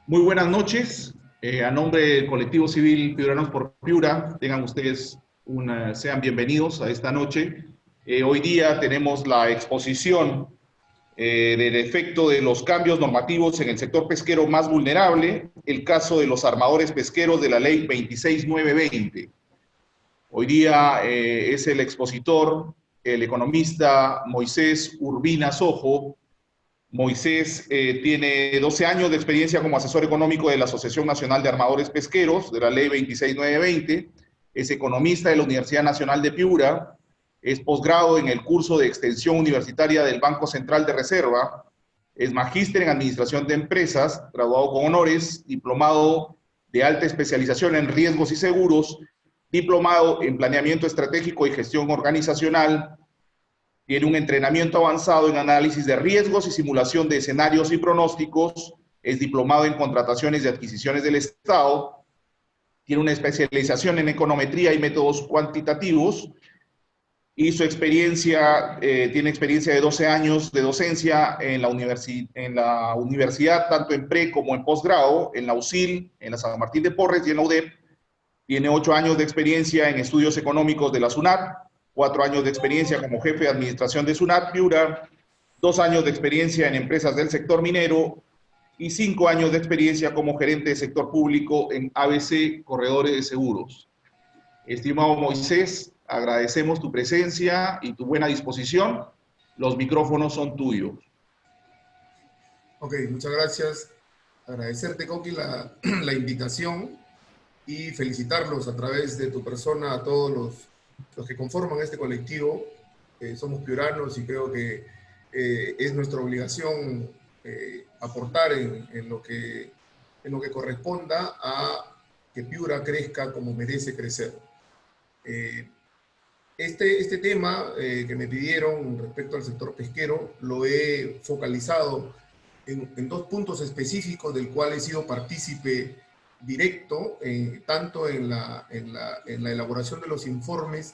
Muy buenas noches. A nombre del colectivo civil Piuranos por Piura, tengan ustedes sean bienvenidos a esta noche. Hoy día tenemos la exposición del efecto de los cambios normativos en el sector pesquero más vulnerable, el caso de los armadores pesqueros de la ley 26920. Hoy día es el expositor, el economista Moisés Urbina Sojo. Moisés tiene 12 años de experiencia como asesor económico de la Asociación Nacional de Armadores Pesqueros, de la ley 26920. Es economista de la Universidad Nacional de Piura. Es posgrado en el curso de extensión universitaria del Banco Central de Reserva. Es magíster en administración de empresas, graduado con honores, diplomado de alta especialización en riesgos y seguros, diplomado en planeamiento estratégico y gestión organizacional. Tiene un entrenamiento avanzado en análisis de riesgos y simulación de escenarios y pronósticos. Es diplomado en contrataciones y adquisiciones del Estado. Tiene una especialización en econometría y métodos cuantitativos. Y su experiencia, tiene experiencia de 12 años de docencia en la universidad, tanto en pre como en posgrado, en la USIL, en la San Martín de Porres y en la UDEP. Tiene 8 años de experiencia en estudios económicos de la SUNAT, 4 años de experiencia como jefe de administración de SUNAT Piura, 2 años de experiencia en empresas del sector minero y 5 años de experiencia como gerente de sector público en ABC Corredores de Seguros. Estimado Moisés, agradecemos tu presencia y tu buena disposición. Los micrófonos son tuyos. Ok, muchas gracias. Agradecerte, Coqui, la invitación y felicitarlos a través de tu persona a todos los que conforman este colectivo. Somos piuranos y creo que es nuestra obligación aportar en lo que corresponda a que Piura crezca como merece crecer. Este tema que me pidieron respecto al sector pesquero lo he focalizado en 2 puntos específicos del cual he sido partícipe directo, tanto en la elaboración de los informes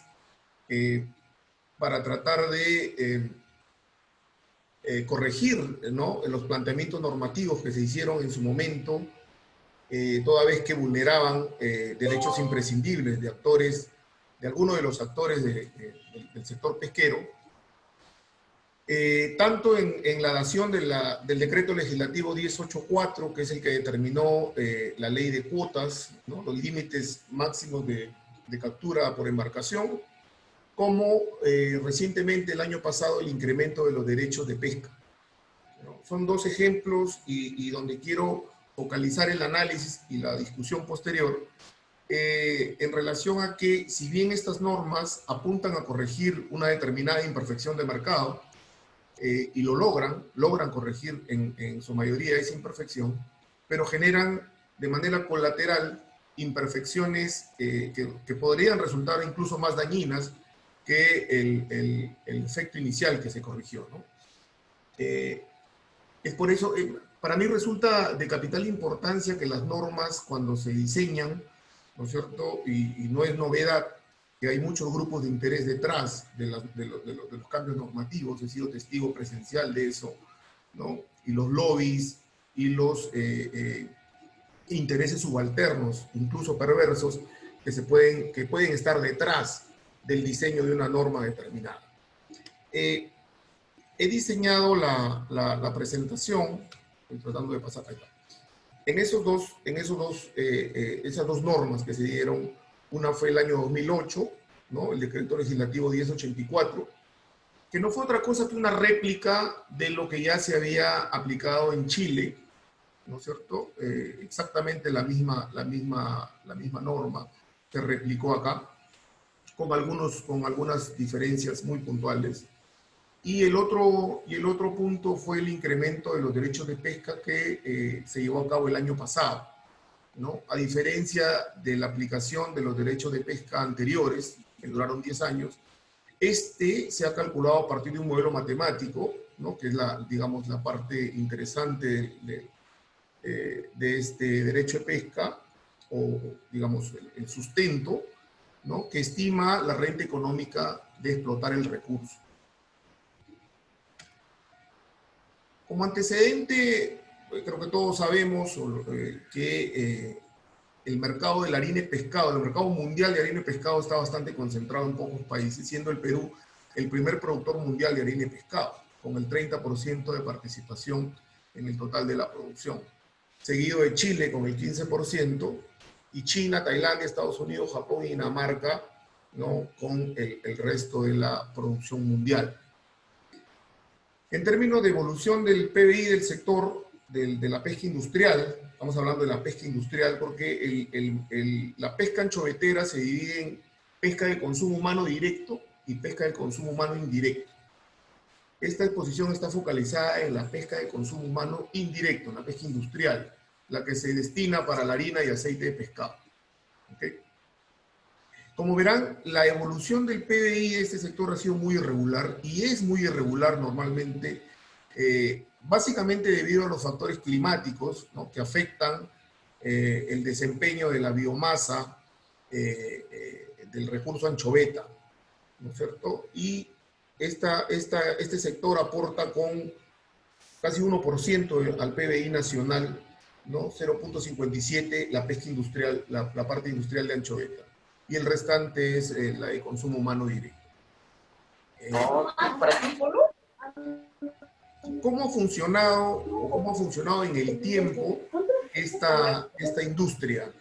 para tratar de corregir, ¿no?, los planteamientos normativos que se hicieron en su momento, toda vez que vulneraban derechos imprescindibles de actores, de algunos de los actores del sector pesquero, tanto en la dación del decreto legislativo 1084, que es el que determinó la ley de cuotas, ¿no?, los límites máximos de captura por embarcación, como recientemente el año pasado el incremento de los derechos de pesca, ¿no? Son 2 ejemplos y donde quiero focalizar el análisis y la discusión posterior en relación a que, si bien estas normas apuntan a corregir una determinada imperfección de mercado, y lo logran corregir en su mayoría esa imperfección, pero generan de manera colateral imperfecciones que podrían resultar incluso más dañinas que el efecto inicial que se corrigió, ¿no? Es por eso, para mí resulta de capital importancia que las normas, cuando se diseñan, ¿no es cierto?, y no es novedad que hay muchos grupos de interés detrás de los cambios normativos, he sido testigo presencial de eso, ¿no?, y los lobbies y los intereses subalternos, incluso perversos, que pueden estar detrás del diseño de una norma determinada. He diseñado la presentación, estoy tratando de pasar acá. Esas dos normas que se dieron, una fue el año 2008, ¿no?, el decreto legislativo 1084, que no fue otra cosa que una réplica de lo que ya se había aplicado en Chile, ¿no es cierto? Exactamente la misma norma se replicó acá, con algunas diferencias muy puntuales. Y el otro punto fue el incremento de los derechos de pesca que se llevó a cabo el año pasado, ¿no? A diferencia de la aplicación de los derechos de pesca anteriores, que duraron 10 años, se ha calculado a partir de un modelo matemático, ¿no?, que es digamos, la parte interesante de este derecho de pesca, o digamos el sustento, ¿no?, que estima la renta económica de explotar el recurso. Como antecedente, creo que todos sabemos que el mercado de la harina y pescado, el mercado mundial de harina y pescado está bastante concentrado en pocos países, siendo el Perú el primer productor mundial de harina y pescado, con el 30% de participación en el total de la producción, seguido de Chile con el 15%, y China, Tailandia, Estados Unidos, Japón y Dinamarca, ¿no?, con el resto de la producción mundial. En términos de evolución del PBI del sector de la pesca industrial, estamos hablando de la pesca industrial porque la pesca anchovetera se divide en pesca de consumo humano directo y pesca de consumo humano indirecto. Esta exposición está focalizada en la pesca de consumo humano indirecto, en la pesca industrial, la que se destina para la harina y aceite de pescado. ¿Okay? Como verán, la evolución del PBI de este sector ha sido muy irregular y es muy irregular normalmente, básicamente debido a los factores climáticos, ¿no?, que afectan el desempeño de la biomasa del recurso anchoveta, ¿no es cierto? Y este sector aporta con casi 1% al PBI nacional, ¿no? 0.57 la pesca industrial, la parte industrial de anchoveta. Y el restante es la de consumo humano directo. ¿Cómo ha funcionado en el tiempo esta industria?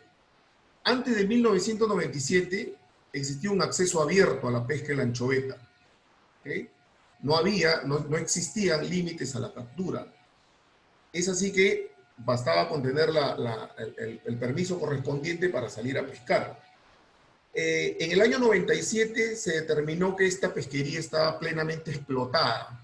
Antes de 1997 existía un acceso abierto a la pesca de la anchoveta. ¿Okay? No existían límites a la captura. Es así que bastaba con tener el permiso correspondiente para salir a pescar. En el año 97 se determinó que esta pesquería estaba plenamente explotada,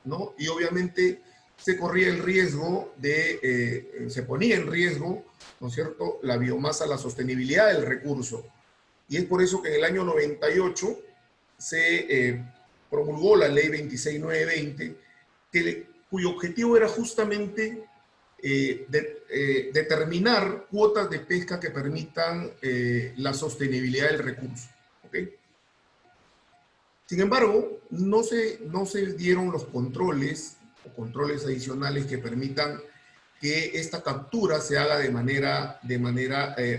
¿no? Y obviamente se corría el riesgo se ponía en riesgo, ¿no es cierto?, la biomasa, la sostenibilidad del recurso. Y es por eso que en el año 98 se promulgó la ley 26920, cuyo objetivo era justamente determinar cuotas de pesca que permitan la sostenibilidad del recurso. ¿Okay? Sin embargo, no se dieron los controles o controles adicionales que permitan que esta captura se haga de manera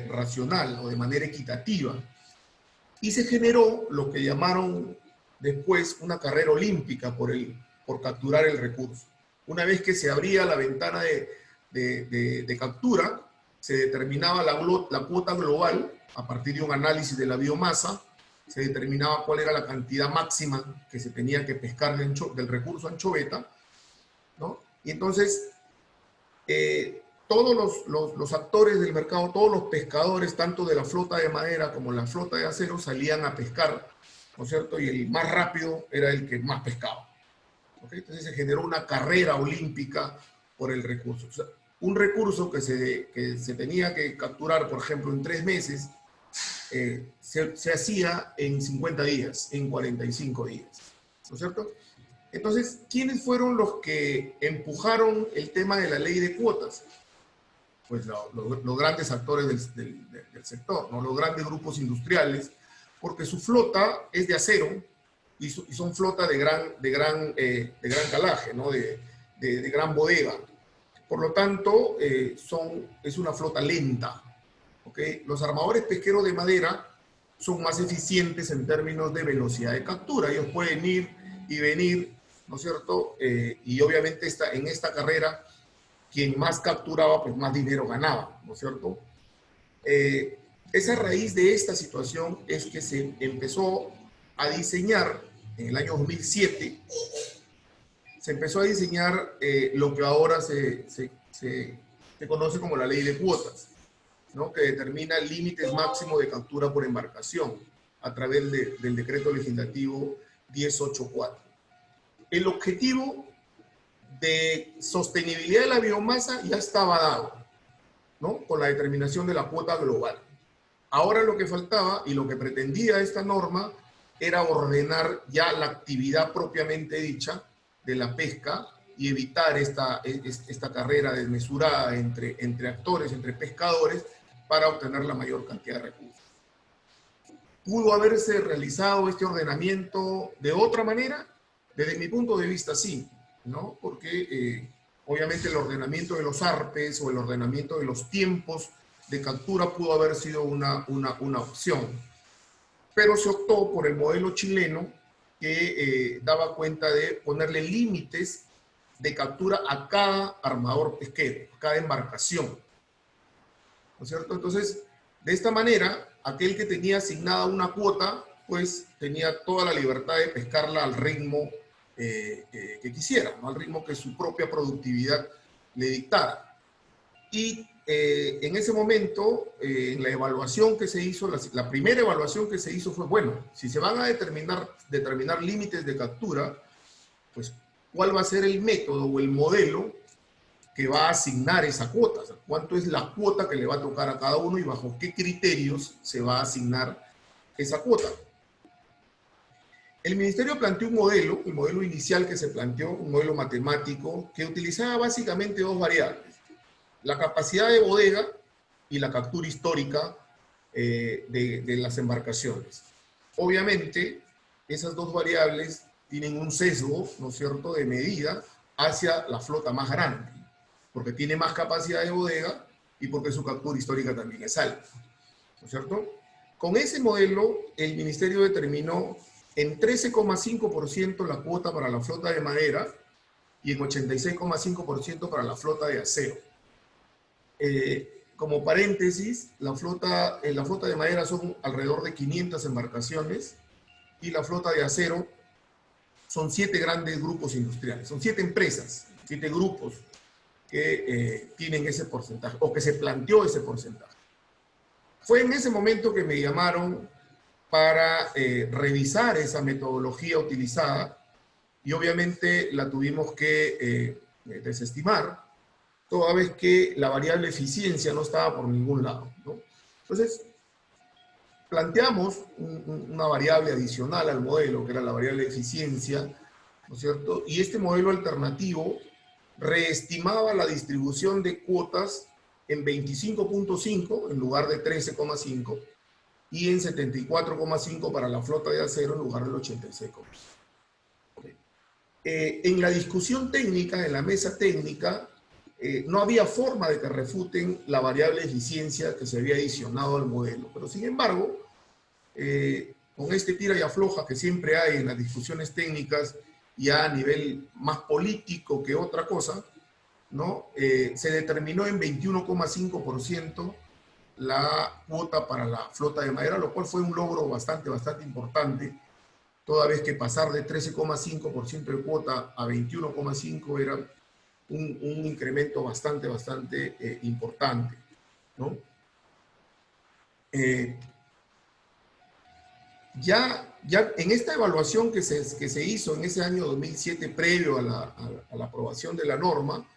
racional o de manera equitativa. Y se generó lo que llamaron después una carrera olímpica por capturar el recurso. Una vez que se abría la ventana de captura, se determinaba la cuota global a partir de un análisis de la biomasa, se determinaba cuál era la cantidad máxima que se tenía que pescar del recurso anchoveta, ¿no? Y entonces, todos los actores del mercado, todos los pescadores, tanto de la flota de madera como la flota de acero, salían a pescar, ¿no es cierto? Y el más rápido era el que más pescaba. ¿Okay? Entonces se generó una carrera olímpica por el recurso. O sea, un recurso que se tenía que capturar, por ejemplo, en 3 meses, se hacía en 50 días, en 45 días. ¿No es cierto? Entonces, ¿quiénes fueron los que empujaron el tema de la ley de cuotas? Pues los grandes actores del sector, ¿no? Los grandes grupos industriales, porque su flota es de acero y son flota de gran calaje, ¿no? de gran bodega. Por lo tanto, es una flota lenta. ¿Okay? Los armadores pesqueros de madera son más eficientes en términos de velocidad de captura. Ellos pueden ir y venir, ¿no es cierto? Y obviamente en esta carrera, quien más capturaba, pues más dinero ganaba, ¿no es cierto? Esa raíz de esta situación es que se empezó a diseñar, en el año 2007, se empezó a diseñar lo que ahora se conoce como la ley de cuotas, ¿no? Que determina límites máximos de captura por embarcación a través del decreto legislativo 1084. El objetivo de sostenibilidad de la biomasa ya estaba dado, ¿no? Con la determinación de la cuota global. Ahora lo que faltaba y lo que pretendía esta norma era ordenar ya la actividad propiamente dicha de la pesca y evitar esta carrera desmesurada entre actores, entre pescadores, para obtener la mayor cantidad de recursos. ¿Pudo haberse realizado este ordenamiento de otra manera? Desde mi punto de vista, sí, ¿no? Porque obviamente el ordenamiento de los arpes o el ordenamiento de los tiempos de captura pudo haber sido una opción. Pero se optó por el modelo chileno que daba cuenta de ponerle límites de captura a cada armador pesquero, a cada embarcación, ¿no es cierto? Entonces, de esta manera, aquel que tenía asignada una cuota, pues tenía toda la libertad de pescarla al ritmo que quisiera, ¿no? Al ritmo que su propia productividad le dictara. Y en ese momento, en la evaluación que se hizo, la primera evaluación que se hizo fue, bueno, si se van a determinar límites de captura, pues, ¿cuál va a ser el método o el modelo que va a asignar esa cuota? O sea, ¿cuánto es la cuota que le va a tocar a cada uno y bajo qué criterios se va a asignar esa cuota? El ministerio planteó un modelo, el modelo inicial que se planteó, un modelo matemático, que utilizaba básicamente dos variables: la capacidad de bodega y la captura histórica de las embarcaciones. Obviamente, esas dos variables tienen un sesgo, ¿no es cierto?, de medida hacia la flota más grande, porque tiene más capacidad de bodega y porque su captura histórica también es alta, ¿no es cierto? Con ese modelo, el ministerio determinó en 13,5% la cuota para la flota de madera y en 86,5% para la flota de acero. Como paréntesis, la flota de madera son alrededor de 500 embarcaciones y la flota de acero son 7 grandes grupos industriales, son 7 empresas, 7 grupos que tienen ese porcentaje, o que se planteó ese porcentaje. Fue en ese momento que me llamaron para revisar esa metodología utilizada y obviamente la tuvimos que desestimar, toda vez que la variable eficiencia no estaba por ningún lado, ¿no? Entonces, planteamos una variable adicional al modelo, que era la variable eficiencia, ¿no es cierto? Y este modelo alternativo reestimaba la distribución de cuotas en 25,5 en lugar de 13,5 y en 74,5 para la flota de acero en lugar del 86,5. Okay. En la discusión técnica, en la mesa técnica, no había forma de que refuten la variable eficiencia que se había adicionado al modelo. Pero sin embargo, con este tira y afloja que siempre hay en las discusiones técnicas, ya a nivel más político que otra cosa, ¿no? Se determinó en 21,5% la cuota para la flota de madera, lo cual fue un logro bastante importante, toda vez que pasar de 13,5% de cuota a 21,5% era un incremento bastante importante, ¿no? Ya en esta evaluación que se hizo en ese año 2007, previo a la aprobación de la norma,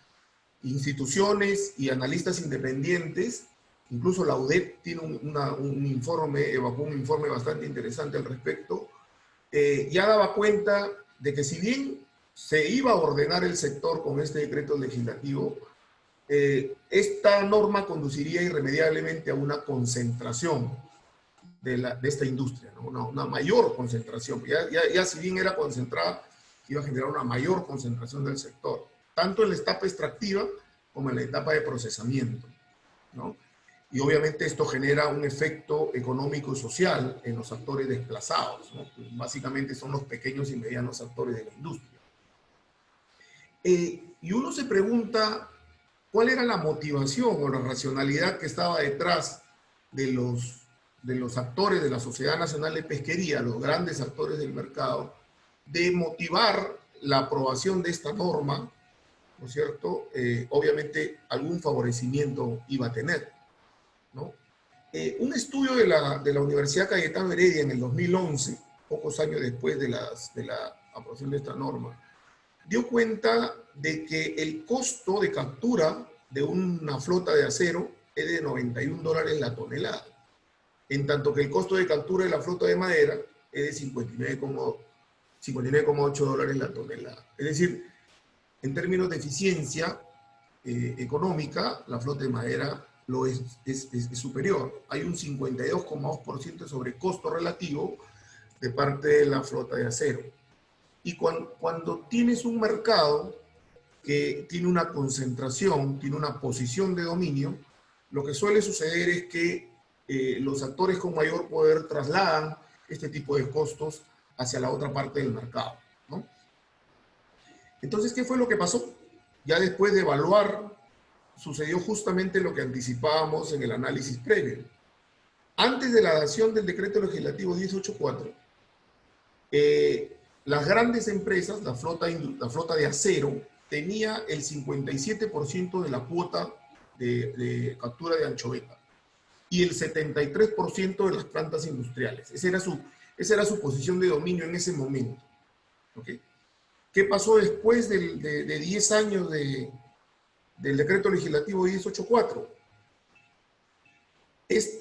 instituciones y analistas independientes, incluso la UDEP tiene un informe, evacuó un informe bastante interesante al respecto, ya daba cuenta de que si bien se iba a ordenar el sector con este decreto legislativo, esta norma conduciría irremediablemente a una concentración de esta industria, ¿no? Una mayor concentración. Ya si bien era concentrada, iba a generar una mayor concentración del sector, tanto en la etapa extractiva como en la etapa de procesamiento, ¿no? Y obviamente esto genera un efecto económico y social en los actores desplazados, ¿no? Básicamente son los pequeños y medianos actores de la industria. Y uno se pregunta cuál era la motivación o la racionalidad que estaba detrás de los actores de la Sociedad Nacional de Pesquería, los grandes actores del mercado, de motivar la aprobación de esta norma, ¿no es cierto? Obviamente algún favorecimiento iba a tener, ¿no? Un estudio de la Universidad Cayetano Heredia en el 2011, pocos años después de la aprobación de esta norma, dio cuenta de que el costo de captura de una flota de acero es de $91 la tonelada, en tanto que el costo de captura de la flota de madera es de $59,8 la tonelada. Es decir, en términos de eficiencia económica, la flota de madera es superior. Hay un 52,2% sobre costo relativo de parte de la flota de acero. Y cuando tienes un mercado que tiene una concentración, tiene una posición de dominio, lo que suele suceder es que los actores con mayor poder trasladan este tipo de costos hacia la otra parte del mercado, ¿no? Entonces, ¿qué fue lo que pasó? Ya después de evaluar, sucedió justamente lo que anticipábamos en el análisis previo. Antes de la dación del decreto legislativo 1084, las grandes empresas, la flota de acero, tenía el 57% de la cuota de captura de anchoveta y el 73% de las plantas industriales. Esa era su posición de dominio en ese momento. ¿Okay? ¿Qué pasó después de 10 años del decreto legislativo 1084?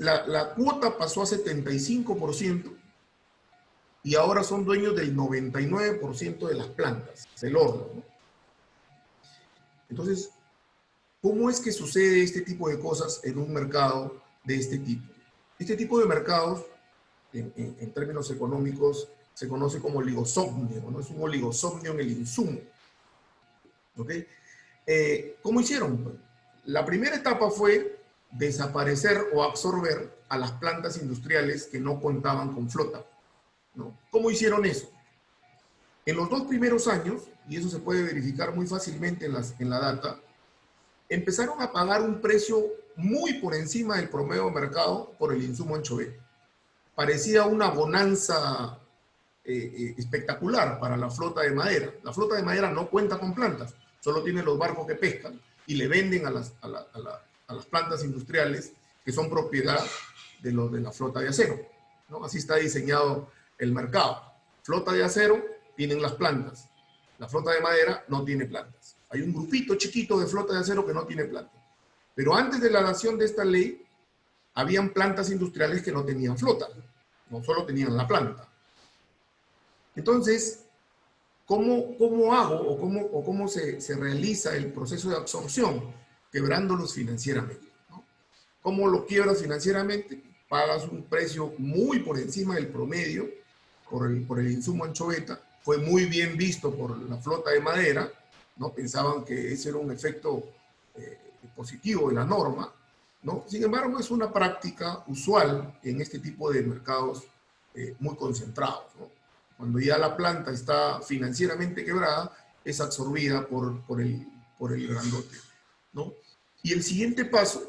La cuota pasó a 75% y ahora son dueños del 99% de las plantas, del horno, ¿no? Entonces, ¿cómo es que sucede este tipo de cosas en un mercado de este tipo? Este tipo de mercados, en términos económicos, se conoce como oligosomnio, ¿no? Es un oligosomnio en el insumo. ¿Ok? ¿Cómo hicieron? La primera etapa fue desaparecer o absorber a las plantas industriales que no contaban con flota, ¿no? ¿Cómo hicieron eso? En los 2 primeros años, y eso se puede verificar muy fácilmente en la data, empezaron a pagar un precio muy por encima del promedio de mercado por el insumo anchoveta. Parecía una bonanza espectacular para la flota de madera. La flota de madera no cuenta con plantas, solo tiene los barcos que pescan y le venden a las plantas industriales que son propiedad de la flota de acero, ¿no? Así está diseñado el mercado. Flota de acero tienen las plantas, la flota de madera no tiene plantas. Hay un grupito chiquito de flota de acero que no tiene plantas. Pero antes de la dación de esta ley, habían plantas industriales que no tenían flota, no solo tenían la planta. Entonces, ¿cómo hago o cómo se realiza el proceso de absorción? Quebrándolos financieramente, ¿no? ¿Cómo lo quiebras financieramente? Pagas un precio muy por encima del promedio por el insumo anchoveta. Fue muy bien visto por la flota de madera, ¿no? Pensaban que ese era un efecto positivo de la norma, ¿no? Sin embargo, es una práctica usual en este tipo de mercados muy concentrados, ¿no? Cuando ya la planta está financieramente quebrada, es absorbida por el grandote, ¿no? Y el siguiente paso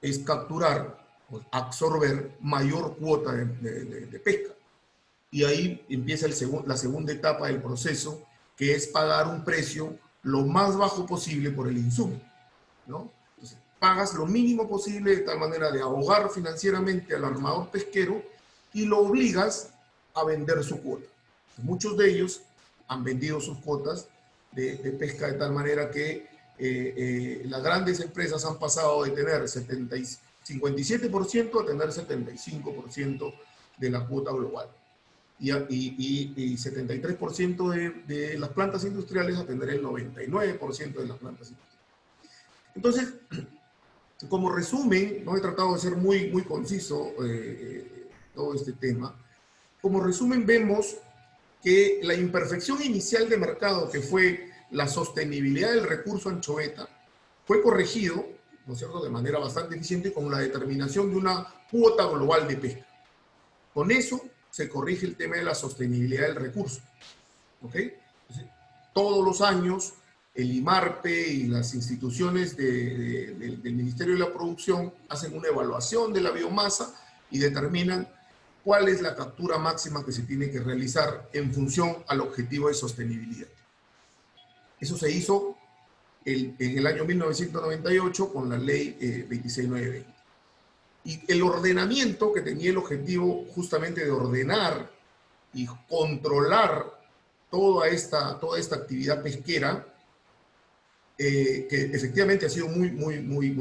es capturar, pues, absorber mayor cuota de pesca. Y ahí empieza la segunda etapa del proceso, que es pagar un precio lo más bajo posible por el insumo, ¿no? Entonces, pagas lo mínimo posible de tal manera de ahogar financieramente al armador pesquero y lo obligas a vender su cuota. Muchos de ellos han vendido sus cuotas de pesca de tal manera que las grandes empresas han pasado de tener 57% a tener 75% de la cuota global y 73% de las plantas industriales a tener el 99% de las plantas industriales. Entonces, como resumen, no he tratado de ser muy conciso todo este tema. Como resumen, vemos que la imperfección inicial de mercado, que fue la sostenibilidad del recurso anchoveta, fue corregido, ¿no es cierto?, de manera bastante eficiente con la determinación de una cuota global de pesca. Con eso se corrige el tema de la sostenibilidad del recurso. ¿Ok? Entonces, todos los años el IMARPE y las instituciones del Ministerio de la Producción hacen una evaluación de la biomasa y determinan cuál es la captura máxima que se tiene que realizar en función al objetivo de sostenibilidad. Eso se hizo en el año 1998 con la ley 26920. Y el ordenamiento, que tenía el objetivo justamente de ordenar y controlar toda esta actividad pesquera, que efectivamente ha sido muy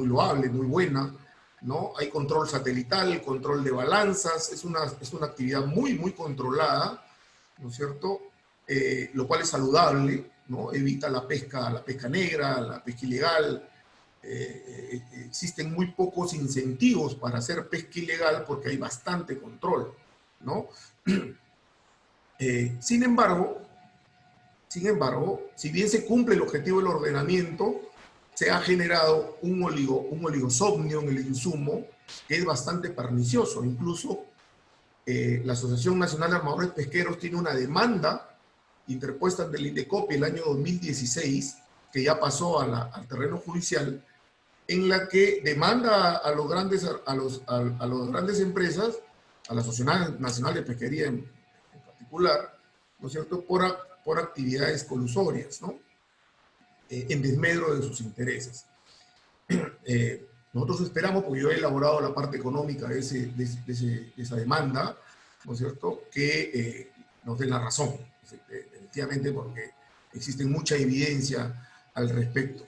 loable, muy buena, ¿no? Hay control satelital, control de balanzas, es una actividad muy controlada, ¿no es cierto? Lo cual es saludable, ¿no? Evita la pesca negra, la pesca ilegal. Existen muy pocos incentivos para hacer pesca ilegal porque hay bastante control, ¿no? Sin embargo, Sin embargo, si bien se cumple el objetivo del ordenamiento, se ha generado un oligosomnio en el insumo que es bastante pernicioso. Incluso la Asociación Nacional de Armadores Pesqueros tiene una demanda interpuesta ante el INDECOPI el año 2016, que ya pasó al terreno judicial, en la que demanda a los grandes empresas, a la Asociación Nacional de Pesquería en particular, ¿no es cierto?, por actividades colusorias, ¿no? En desmedro de sus intereses. Nosotros esperamos, porque yo he elaborado la parte económica de esa demanda, ¿no es cierto?, que nos den la razón, definitivamente, porque existe mucha evidencia al respecto.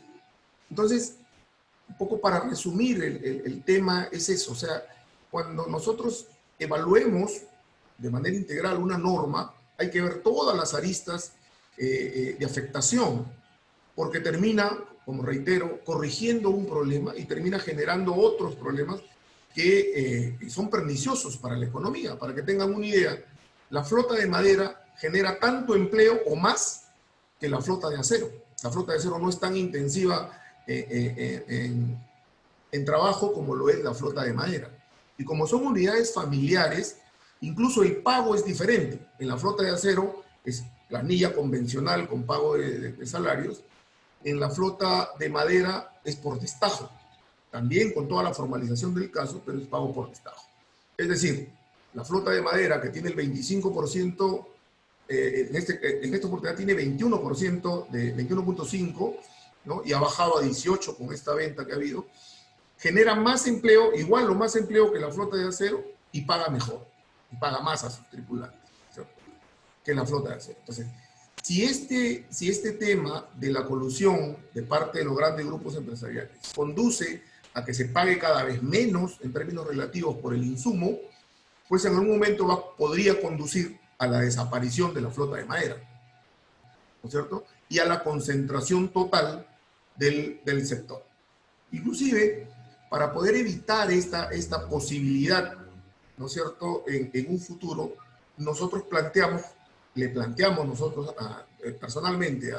Entonces, un poco para resumir el tema es eso, o sea, cuando nosotros evaluemos de manera integral una norma, hay que ver todas las aristas de afectación, porque termina, como reitero, corrigiendo un problema y termina generando otros problemas que son perniciosos para la economía. Para que tengan una idea, la flota de madera genera tanto empleo o más que la flota de acero. La flota de acero no es tan intensiva en trabajo como lo es la flota de madera. Y como son unidades familiares, incluso el pago es diferente. En la flota de acero es planilla convencional con pago de salarios. En la flota de madera es por destajo, también con toda la formalización del caso, pero es pago por destajo. Es decir, la flota de madera que tiene el 25%, en esta oportunidad tiene 21%, de 21.5%, ¿no?, y ha bajado a 18% con esta venta que ha habido, genera más empleo, igual o más empleo que la flota de acero, y paga mejor, y paga más a sus tripulantes, ¿cierto?, que la flota de acero. Entonces, si este tema de la colusión de parte de los grandes grupos empresariales conduce a que se pague cada vez menos en términos relativos por el insumo, pues en algún momento podría conducir a la desaparición de la flota de madera, ¿no es cierto?, y a la concentración total del sector. Inclusive, para poder evitar esta posibilidad, ¿no es cierto?, en un futuro, nosotros le planteamos nosotros personalmente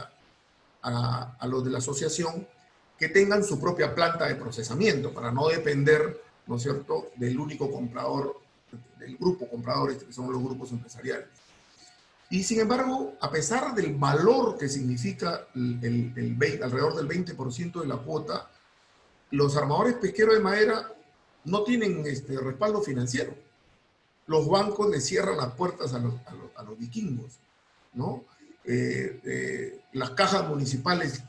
a los de la asociación que tengan su propia planta de procesamiento para no depender, ¿no es cierto?, del único comprador, del grupo comprador, que son los grupos empresariales. Y sin embargo, a pesar del valor que significa alrededor del 20% de la cuota, los armadores pesqueros de madera no tienen respaldo financiero. Los bancos le cierran las puertas a los vikingos, ¿no? Las cajas municipales,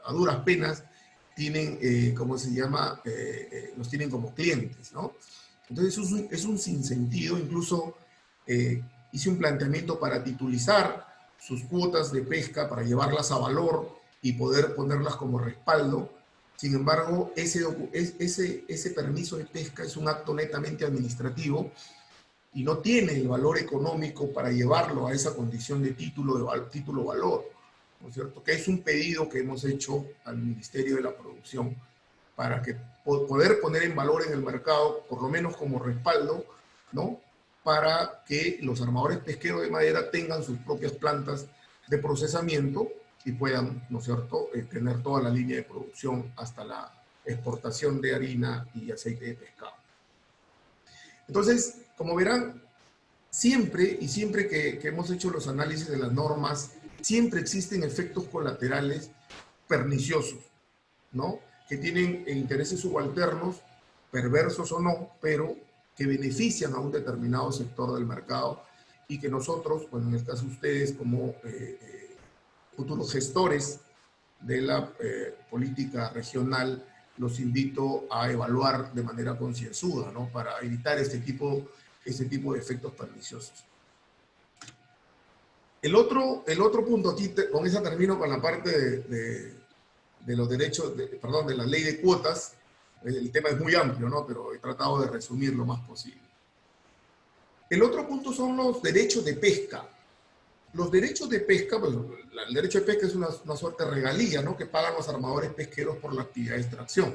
a duras penas, tienen, ¿cómo se llama?, los tienen como clientes, ¿no? Entonces es un sinsentido. Incluso hice un planteamiento para titulizar sus cuotas de pesca, para llevarlas a valor y poder ponerlas como respaldo. Sin embargo, ese permiso de pesca es un acto netamente administrativo y no tiene el valor económico para llevarlo a esa condición de título-valor, ¿no es cierto?, que es un pedido que hemos hecho al Ministerio de la Producción para poder poner en valor en el mercado, por lo menos como respaldo, ¿no?, para que los armadores pesqueros de madera tengan sus propias plantas de procesamiento y puedan, ¿no es cierto?, tener toda la línea de producción hasta la exportación de harina y aceite de pescado. Entonces, como verán, siempre que hemos hecho los análisis de las normas, siempre existen efectos colaterales perniciosos, ¿no?, que tienen intereses subalternos, perversos o no, pero que benefician a un determinado sector del mercado y que nosotros, pues en el caso de ustedes, como futuros gestores de la política regional, los invito a evaluar de manera concienzuda, ¿no?, para evitar este tipo de efectos perniciosos. El otro punto, aquí con esa termino con la parte de los derechos, de la ley de cuotas. El tema es muy amplio, ¿no?, pero he tratado de resumir lo más posible. El otro punto son los derechos de pesca. Los derechos de pesca, pues, el derecho de pesca es una suerte de regalía, ¿no?, que pagan los armadores pesqueros por la actividad de extracción.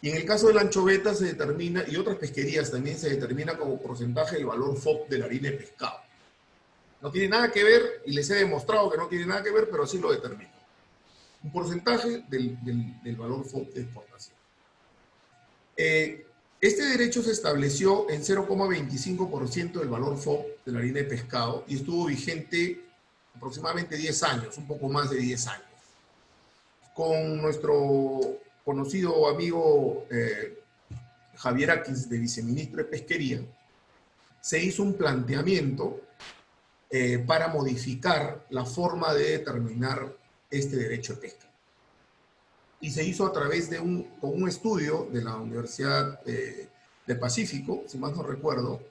Y en el caso de la anchoveta se determina, y otras pesquerías también, se determina como porcentaje del valor FOB de la harina de pescado. No tiene nada que ver, y les he demostrado que no tiene nada que ver, pero sí lo determino. Un porcentaje del valor FOB de exportación. Este derecho se estableció en 0,25% del valor FOB de la harina de pescado y estuvo vigente aproximadamente 10 años, un poco más de 10 años. Con nuestro conocido amigo Javier Akins, de viceministro de Pesquería, se hizo un planteamiento para modificar la forma de determinar este derecho de pesca. Y se hizo a través de con un estudio de la Universidad del Pacífico, si mal no recuerdo,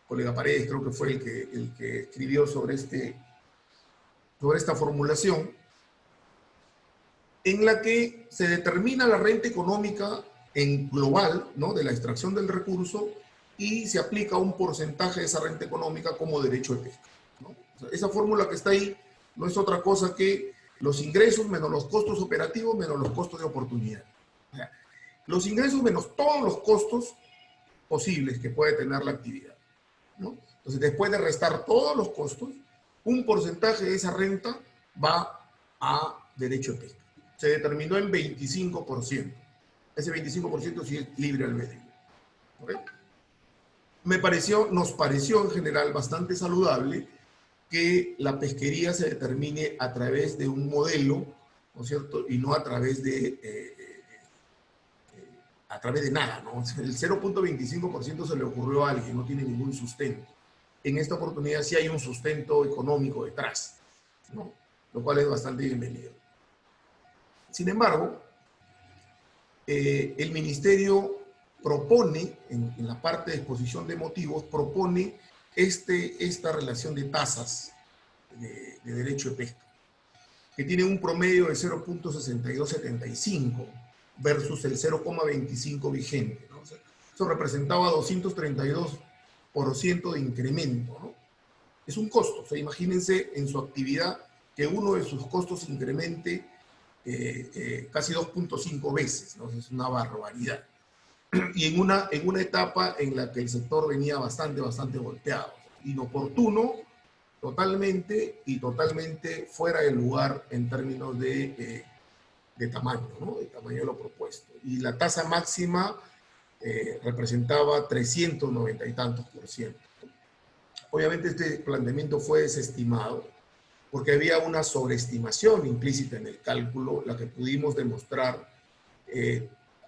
colega Paredes creo que fue el que escribió sobre esta formulación, en la que se determina la renta económica en global, ¿no?, de la extracción del recurso, y se aplica un porcentaje de esa renta económica como derecho de pesca, ¿no? O sea, esa fórmula que está ahí no es otra cosa que los ingresos menos los costos operativos menos los costos de oportunidad. O sea, los ingresos menos todos los costos posibles que puede tener la actividad, ¿no? Entonces, después de restar todos los costos, un porcentaje de esa renta va a derecho de pesca. Se determinó en 25%. Ese 25% sí es libre albedrío. ¿Okay? Nos pareció en general bastante saludable que la pesquería se determine a través de un modelo, ¿no es cierto? Y no a través de nada, ¿no? El 0,25% se le ocurrió a alguien, no tiene ningún sustento. En esta oportunidad sí hay un sustento económico detrás, ¿no? Lo cual es bastante bienvenido. Sin embargo, el ministerio propone, en la parte de exposición de motivos, propone esta relación de tasas de derecho de pesca, que tiene un promedio de 0,6275 versus el 0,25 vigente, ¿no? O sea, eso representaba 232% de incremento, ¿no? Es un costo. O sea, imagínense en su actividad que uno de sus costos incremente casi 2,5 veces, ¿no? Es una barbaridad. Y en una etapa en la que el sector venía bastante golpeado, inoportuno, totalmente fuera de lugar en términos de tamaño, ¿no? De tamaño de lo propuesto. Y la tasa máxima representaba 390 y tantos %. Obviamente este planteamiento fue desestimado porque había una sobreestimación implícita en el cálculo, la que pudimos demostrar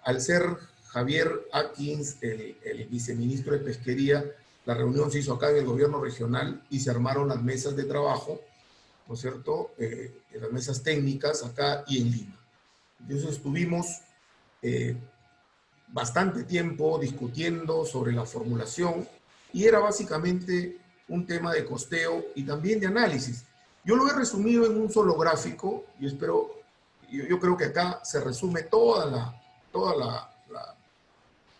al ser Javier Akins el viceministro de Pesquería. La reunión se hizo acá en el gobierno regional y se armaron las mesas de trabajo, ¿no es cierto? Las mesas técnicas acá y en Lima. Entonces estuvimos bastante tiempo discutiendo sobre la formulación y era básicamente un tema de costeo y también de análisis. Yo lo he resumido en un solo gráfico y yo creo que acá se resume toda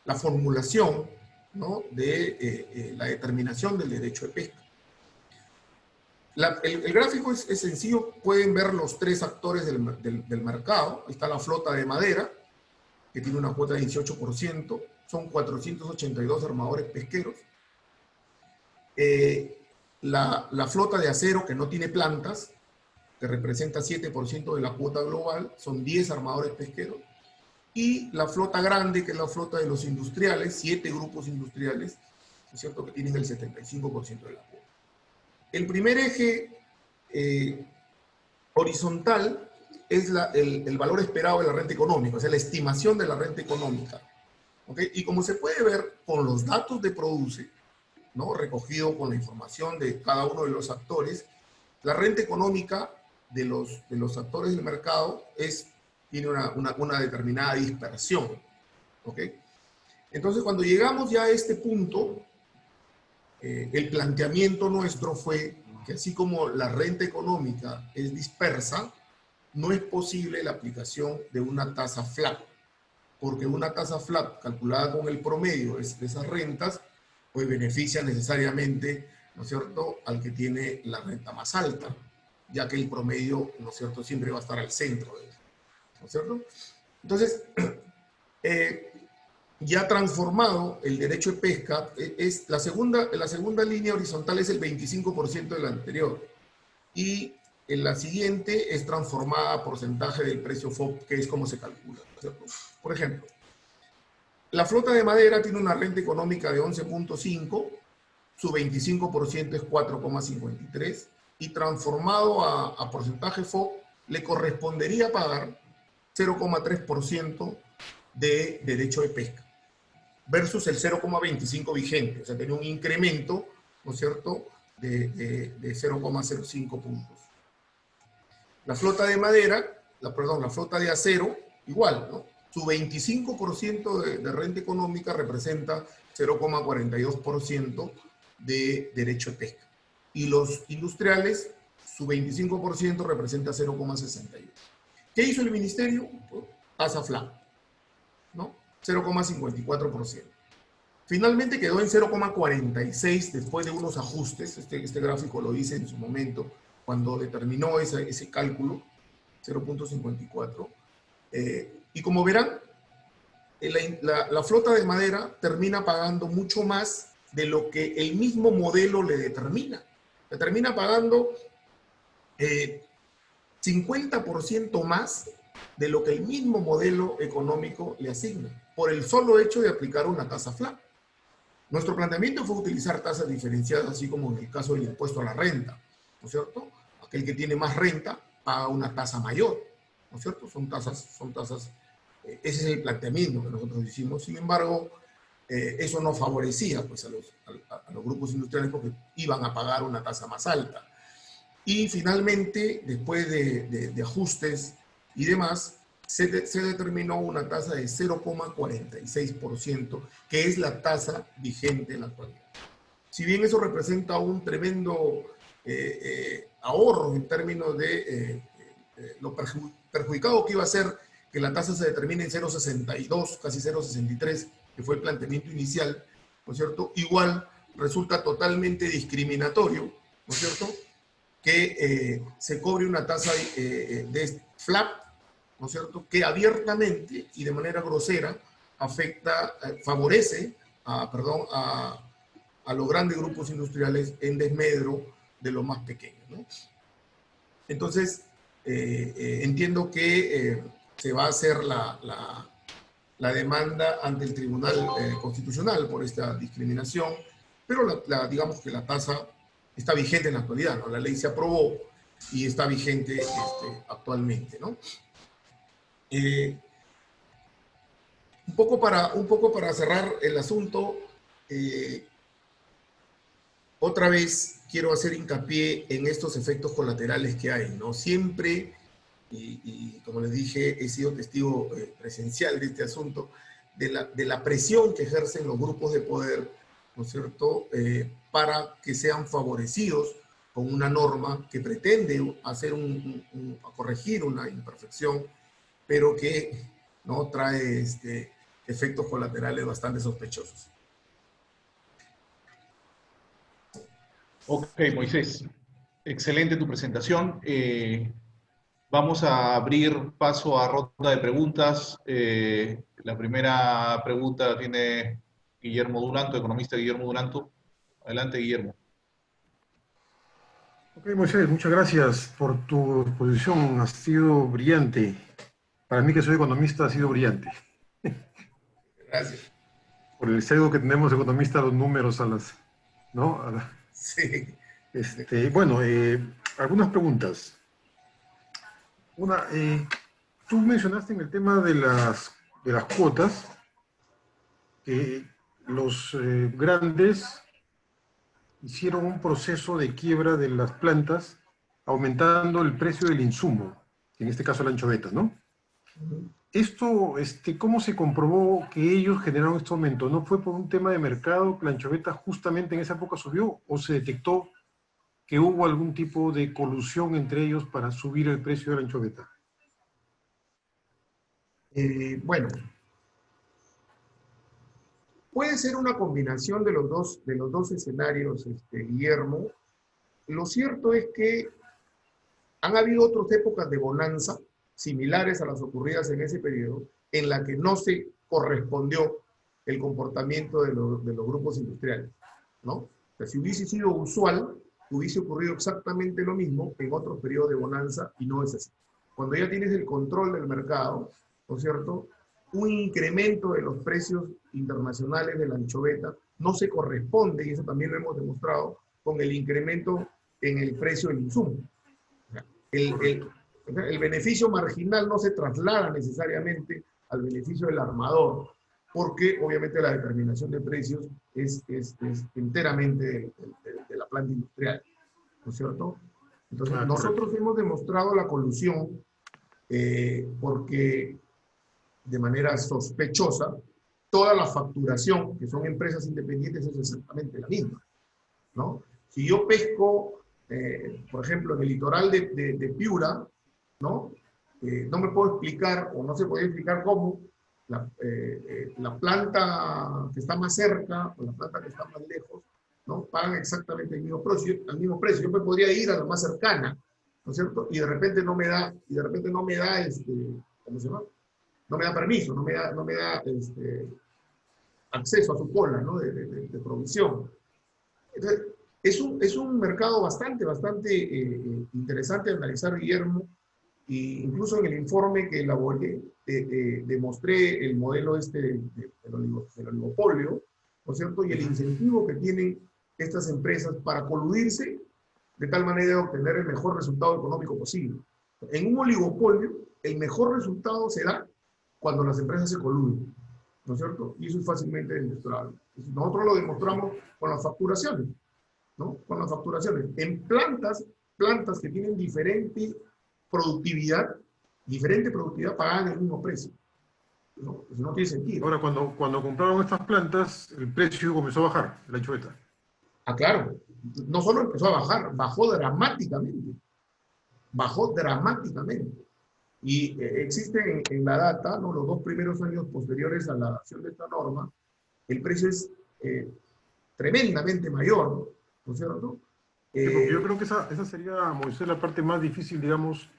la formulación, ¿no?, de la determinación del derecho de pesca. El gráfico es sencillo, pueden ver los tres actores del mercado. Ahí está la flota de madera, que tiene una cuota de 18%, son 482 armadores pesqueros. La flota de acero, que no tiene plantas, que representa 7% de la cuota global, son 10 armadores pesqueros. Y la flota grande, que es la flota de los industriales, 7 grupos industriales, ¿es cierto?, que tienen el 75% de la cuota. El primer eje horizontal es el valor esperado de la renta económica, o sea, la estimación de la renta económica. ¿Okay? Y como se puede ver con los datos de Produce, ¿no?, recogido con la información de cada uno de los actores, la renta económica de los actores del mercado tiene una determinada dispersión. ¿Okay? Entonces, cuando llegamos ya a este punto, el planteamiento nuestro fue que así como la renta económica es dispersa, no es posible la aplicación de una tasa flat, porque una tasa flat calculada con el promedio de esas rentas, pues beneficia necesariamente, ¿no es cierto?, al que tiene la renta más alta, ya que el promedio, ¿no es cierto?, siempre va a estar al centro de eso, ¿no es cierto? Entonces, ya transformado el derecho de pesca, es la segunda línea horizontal es el 25% de la anterior, y en la siguiente es transformada a porcentaje del precio FOB, que es como se calcula, ¿cierto? Por ejemplo, la flota de madera tiene una renta económica de 11.5, su 25% es 4,53, y transformado a porcentaje FOB, le correspondería pagar 0,3% de derecho de pesca, versus el 0,25 vigente, o sea, tenía un incremento, ¿no es cierto?, de 0,05 puntos. La flota de madera, la flota de acero, igual, ¿no? Su 25% de renta económica representa 0,42% de derecho de pesca. Y los industriales, su 25% representa 0,68. ¿Qué hizo el ministerio? Pues, tasa flat, ¿no? 0,54%. Finalmente quedó en 0,46 después de unos ajustes. Este gráfico lo hice en su momento cuando determinó ese cálculo, 0,54. Y como verán, la flota de madera termina pagando mucho más de lo que el mismo modelo le determina. Le termina pagando 50% más de lo que el mismo modelo económico le asigna, por el solo hecho de aplicar una tasa flat. Nuestro planteamiento fue utilizar tasas diferenciadas, así como en el caso del impuesto a la renta, ¿no es cierto? Aquel que tiene más renta paga una tasa mayor, ¿no es cierto? Son tasas, ese es el planteamiento que nosotros hicimos. Sin embargo, eso no favorecía pues, a los grupos industriales porque iban a pagar una tasa más alta. Y finalmente, después de ajustes y demás, se determinó una tasa de 0,46%, que es la tasa vigente en la actualidad. Si bien eso representa un tremendo ahorro en términos de lo perjudicado que iba a ser que la tasa se determine en 0,62, casi 0,63, que fue el planteamiento inicial, ¿no es cierto? Igual resulta totalmente discriminatorio, ¿no es cierto?, que se cobre una tasa de FLAP, ¿no es cierto?, que abiertamente y de manera grosera favorece a los grandes grupos industriales en desmedro de los más pequeños, ¿no? Entonces, entiendo que se va a hacer la demanda ante el Tribunal Constitucional por esta discriminación, pero digamos que la tasa está vigente en la actualidad, ¿no? La ley se aprobó y está vigente actualmente, ¿no? Un poco para cerrar el asunto, otra vez quiero hacer hincapié en estos efectos colaterales que hay, ¿no? Siempre, y como les dije, he sido testigo presencial de este asunto, de la presión que ejercen los grupos de poder, ¿no es cierto?, para que sean favorecidos con una norma que pretende corregir una imperfección, pero que no trae efectos colaterales bastante sospechosos. Ok, Moisés, excelente tu presentación. Vamos a abrir paso a ronda de preguntas. La primera pregunta tiene Guillermo Duranto, economista Guillermo Duranto. Adelante, Guillermo. Ok, Moisés, muchas gracias por tu exposición. Ha sido brillante. Para mí, que soy economista, ha sido brillante. Gracias. Por el sesgo que tenemos economistas, los números ¿no? Sí. Bueno, algunas preguntas. Una, tú mencionaste en el tema de las cuotas que los grandes hicieron un proceso de quiebra de las plantas, aumentando el precio del insumo, en este caso la anchoveta, ¿no? Esto, ¿cómo se comprobó que ellos generaron este aumento? ¿No fue por un tema de mercado que la anchoveta justamente en esa época subió, o se detectó que hubo algún tipo de colusión entre ellos para subir el precio de la anchoveta? Bueno, puede ser una combinación de los dos escenarios, Guillermo. Lo cierto es que han habido otras épocas de bonanza similares a las ocurridas en ese periodo, en la que no se correspondió el comportamiento de los grupos industriales, ¿no? O sea, si hubiese sido usual, hubiese ocurrido exactamente lo mismo en otros periodos de bonanza y no es así. Cuando ya tienes el control del mercado, ¿no es cierto? Un incremento de los precios internacionales de la anchoveta no se corresponde, y eso también lo hemos demostrado, con el incremento en el precio del insumo. El beneficio marginal no se traslada necesariamente al beneficio del armador, porque obviamente la determinación de precios es enteramente de la planta industrial, ¿no es cierto? Entonces, nosotros hemos demostrado la colusión porque de manera sospechosa, toda la facturación, que son empresas independientes, es exactamente la misma, ¿no? Si yo pesco, por ejemplo, en el litoral de Piura, ¿no? No me puedo explicar, o no se puede explicar cómo, la planta que está más cerca, o la planta que está más lejos, ¿no? Pagan exactamente el mismo precio. Yo me podría ir a la más cercana, ¿no es cierto? Y de repente no me da, ¿cómo se llama? No me da permiso, no me da acceso a su cola, ¿no? de provisión. Entonces, es un mercado bastante interesante de analizar, Guillermo, e incluso en el informe que elaboré, demostré el modelo del oligopolio, ¿no es cierto? Y el incentivo que tienen estas empresas para coludirse de tal manera de obtener el mejor resultado económico posible. En un oligopolio, el mejor resultado se da cuando las empresas se coluden, ¿no es cierto? Y eso es fácilmente demostrable. Nosotros lo demostramos con las facturaciones, ¿no? Con las facturaciones. En plantas que tienen diferente productividad pagan el mismo precio. ¿No? Eso no tiene sentido. Ahora, cuando compraron estas plantas, el precio comenzó a bajar, la anchoveta. Ah, claro. No solo empezó a bajar, bajó dramáticamente. Bajó dramáticamente. Y existe en la data, ¿no? Los 2 primeros años posteriores a la adopción de esta norma, el precio es tremendamente mayor, ¿no es cierto? Sí, porque yo creo que esa sería, Moisés, la parte más difícil, digamos,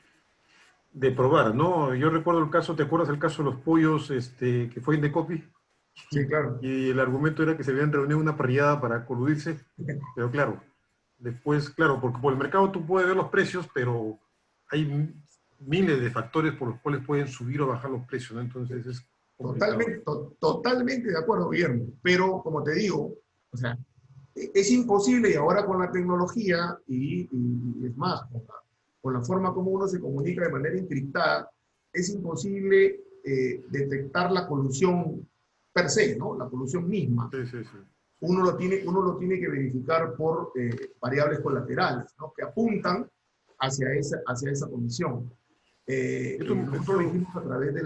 de probar, ¿no? Yo recuerdo el caso, ¿te acuerdas el caso de los pollos que fue en Indecopi? Sí, claro. Y el argumento era que se habían reunido en una parrillada para coludirse, pero claro, después, claro, porque por el mercado tú puedes ver los precios, pero hay miles de factores por los cuales pueden subir o bajar los precios, ¿no? Entonces es complicado. Totalmente de acuerdo, Guillermo. Pero, como te digo, o sea, es imposible, y ahora con la tecnología, y es más, con la forma como uno se comunica de manera encriptada, es imposible detectar la colusión per se, ¿no? La colusión misma. Sí, sí, sí. Uno lo tiene que verificar por variables colaterales, ¿no? Que apuntan hacia esa comisión. Nosotros lo hicimos a través de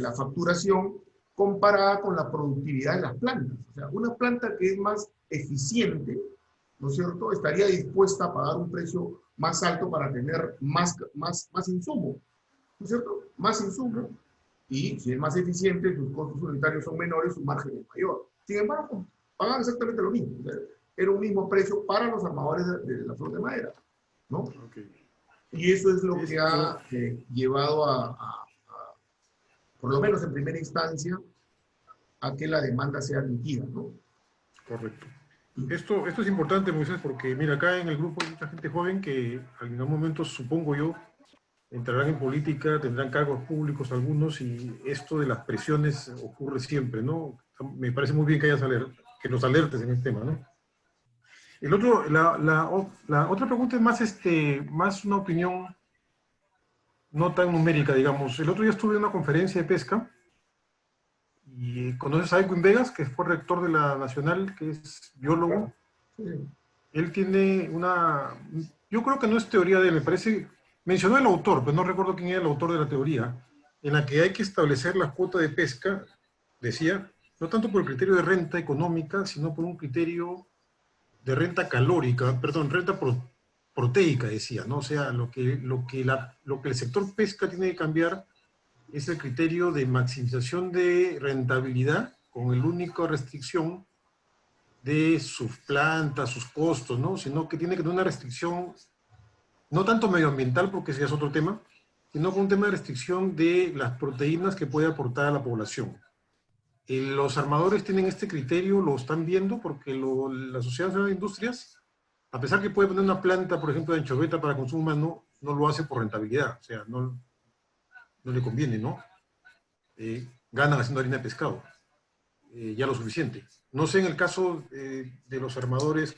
la facturación comparada con la productividad de las plantas. O sea, una planta que es más eficiente, ¿no es cierto?, estaría dispuesta a pagar un precio más alto para tener más insumo, ¿no es cierto? Más insumo, y si es más eficiente, sus costos unitarios son menores, su margen es mayor. Sin embargo, pagan exactamente lo mismo. O sea, era un mismo precio para los armadores de la flor de madera, ¿no? Okay. Y eso es lo que ha llevado por lo menos en primera instancia, a que la demanda sea admitida, ¿no? Correcto. Esto es importante, Moisés, porque mira, acá en el grupo hay mucha gente joven que en algún momento, supongo yo, entrarán en política, tendrán cargos públicos algunos, y esto de las presiones ocurre siempre, ¿no? Me parece muy bien que nos alertes en este tema, ¿no? El otro, la otra pregunta es más una opinión no tan numérica, digamos. El otro día estuve en una conferencia de pesca y conoces a Edwin Vegas, que fue rector de la Nacional, que es biólogo. Sí. Él tiene yo creo que no es teoría de él, me parece, mencionó el autor, pero no recuerdo quién era el autor de la teoría, en la que hay que establecer la cuota de pesca, decía, no tanto por el criterio de renta económica, sino por un criterio de renta calórica, perdón, renta proteica, decía, ¿no? O sea, lo que el sector pesca tiene que cambiar es el criterio de maximización de rentabilidad con la única restricción de sus plantas, sus costos, ¿no? Sino que tiene que tener una restricción, no tanto medioambiental, porque ese es otro tema, sino con un tema de restricción de las proteínas que puede aportar a la población. ¿Los armadores tienen este criterio? ¿Lo están viendo? Porque la Sociedad Nacional de Industrias, a pesar que puede poner una planta, por ejemplo, de anchoveta para consumo humano, no lo hace por rentabilidad. O sea, no le conviene, ¿no? Ganan haciendo harina de pescado. Ya lo suficiente. No sé en el caso de los armadores,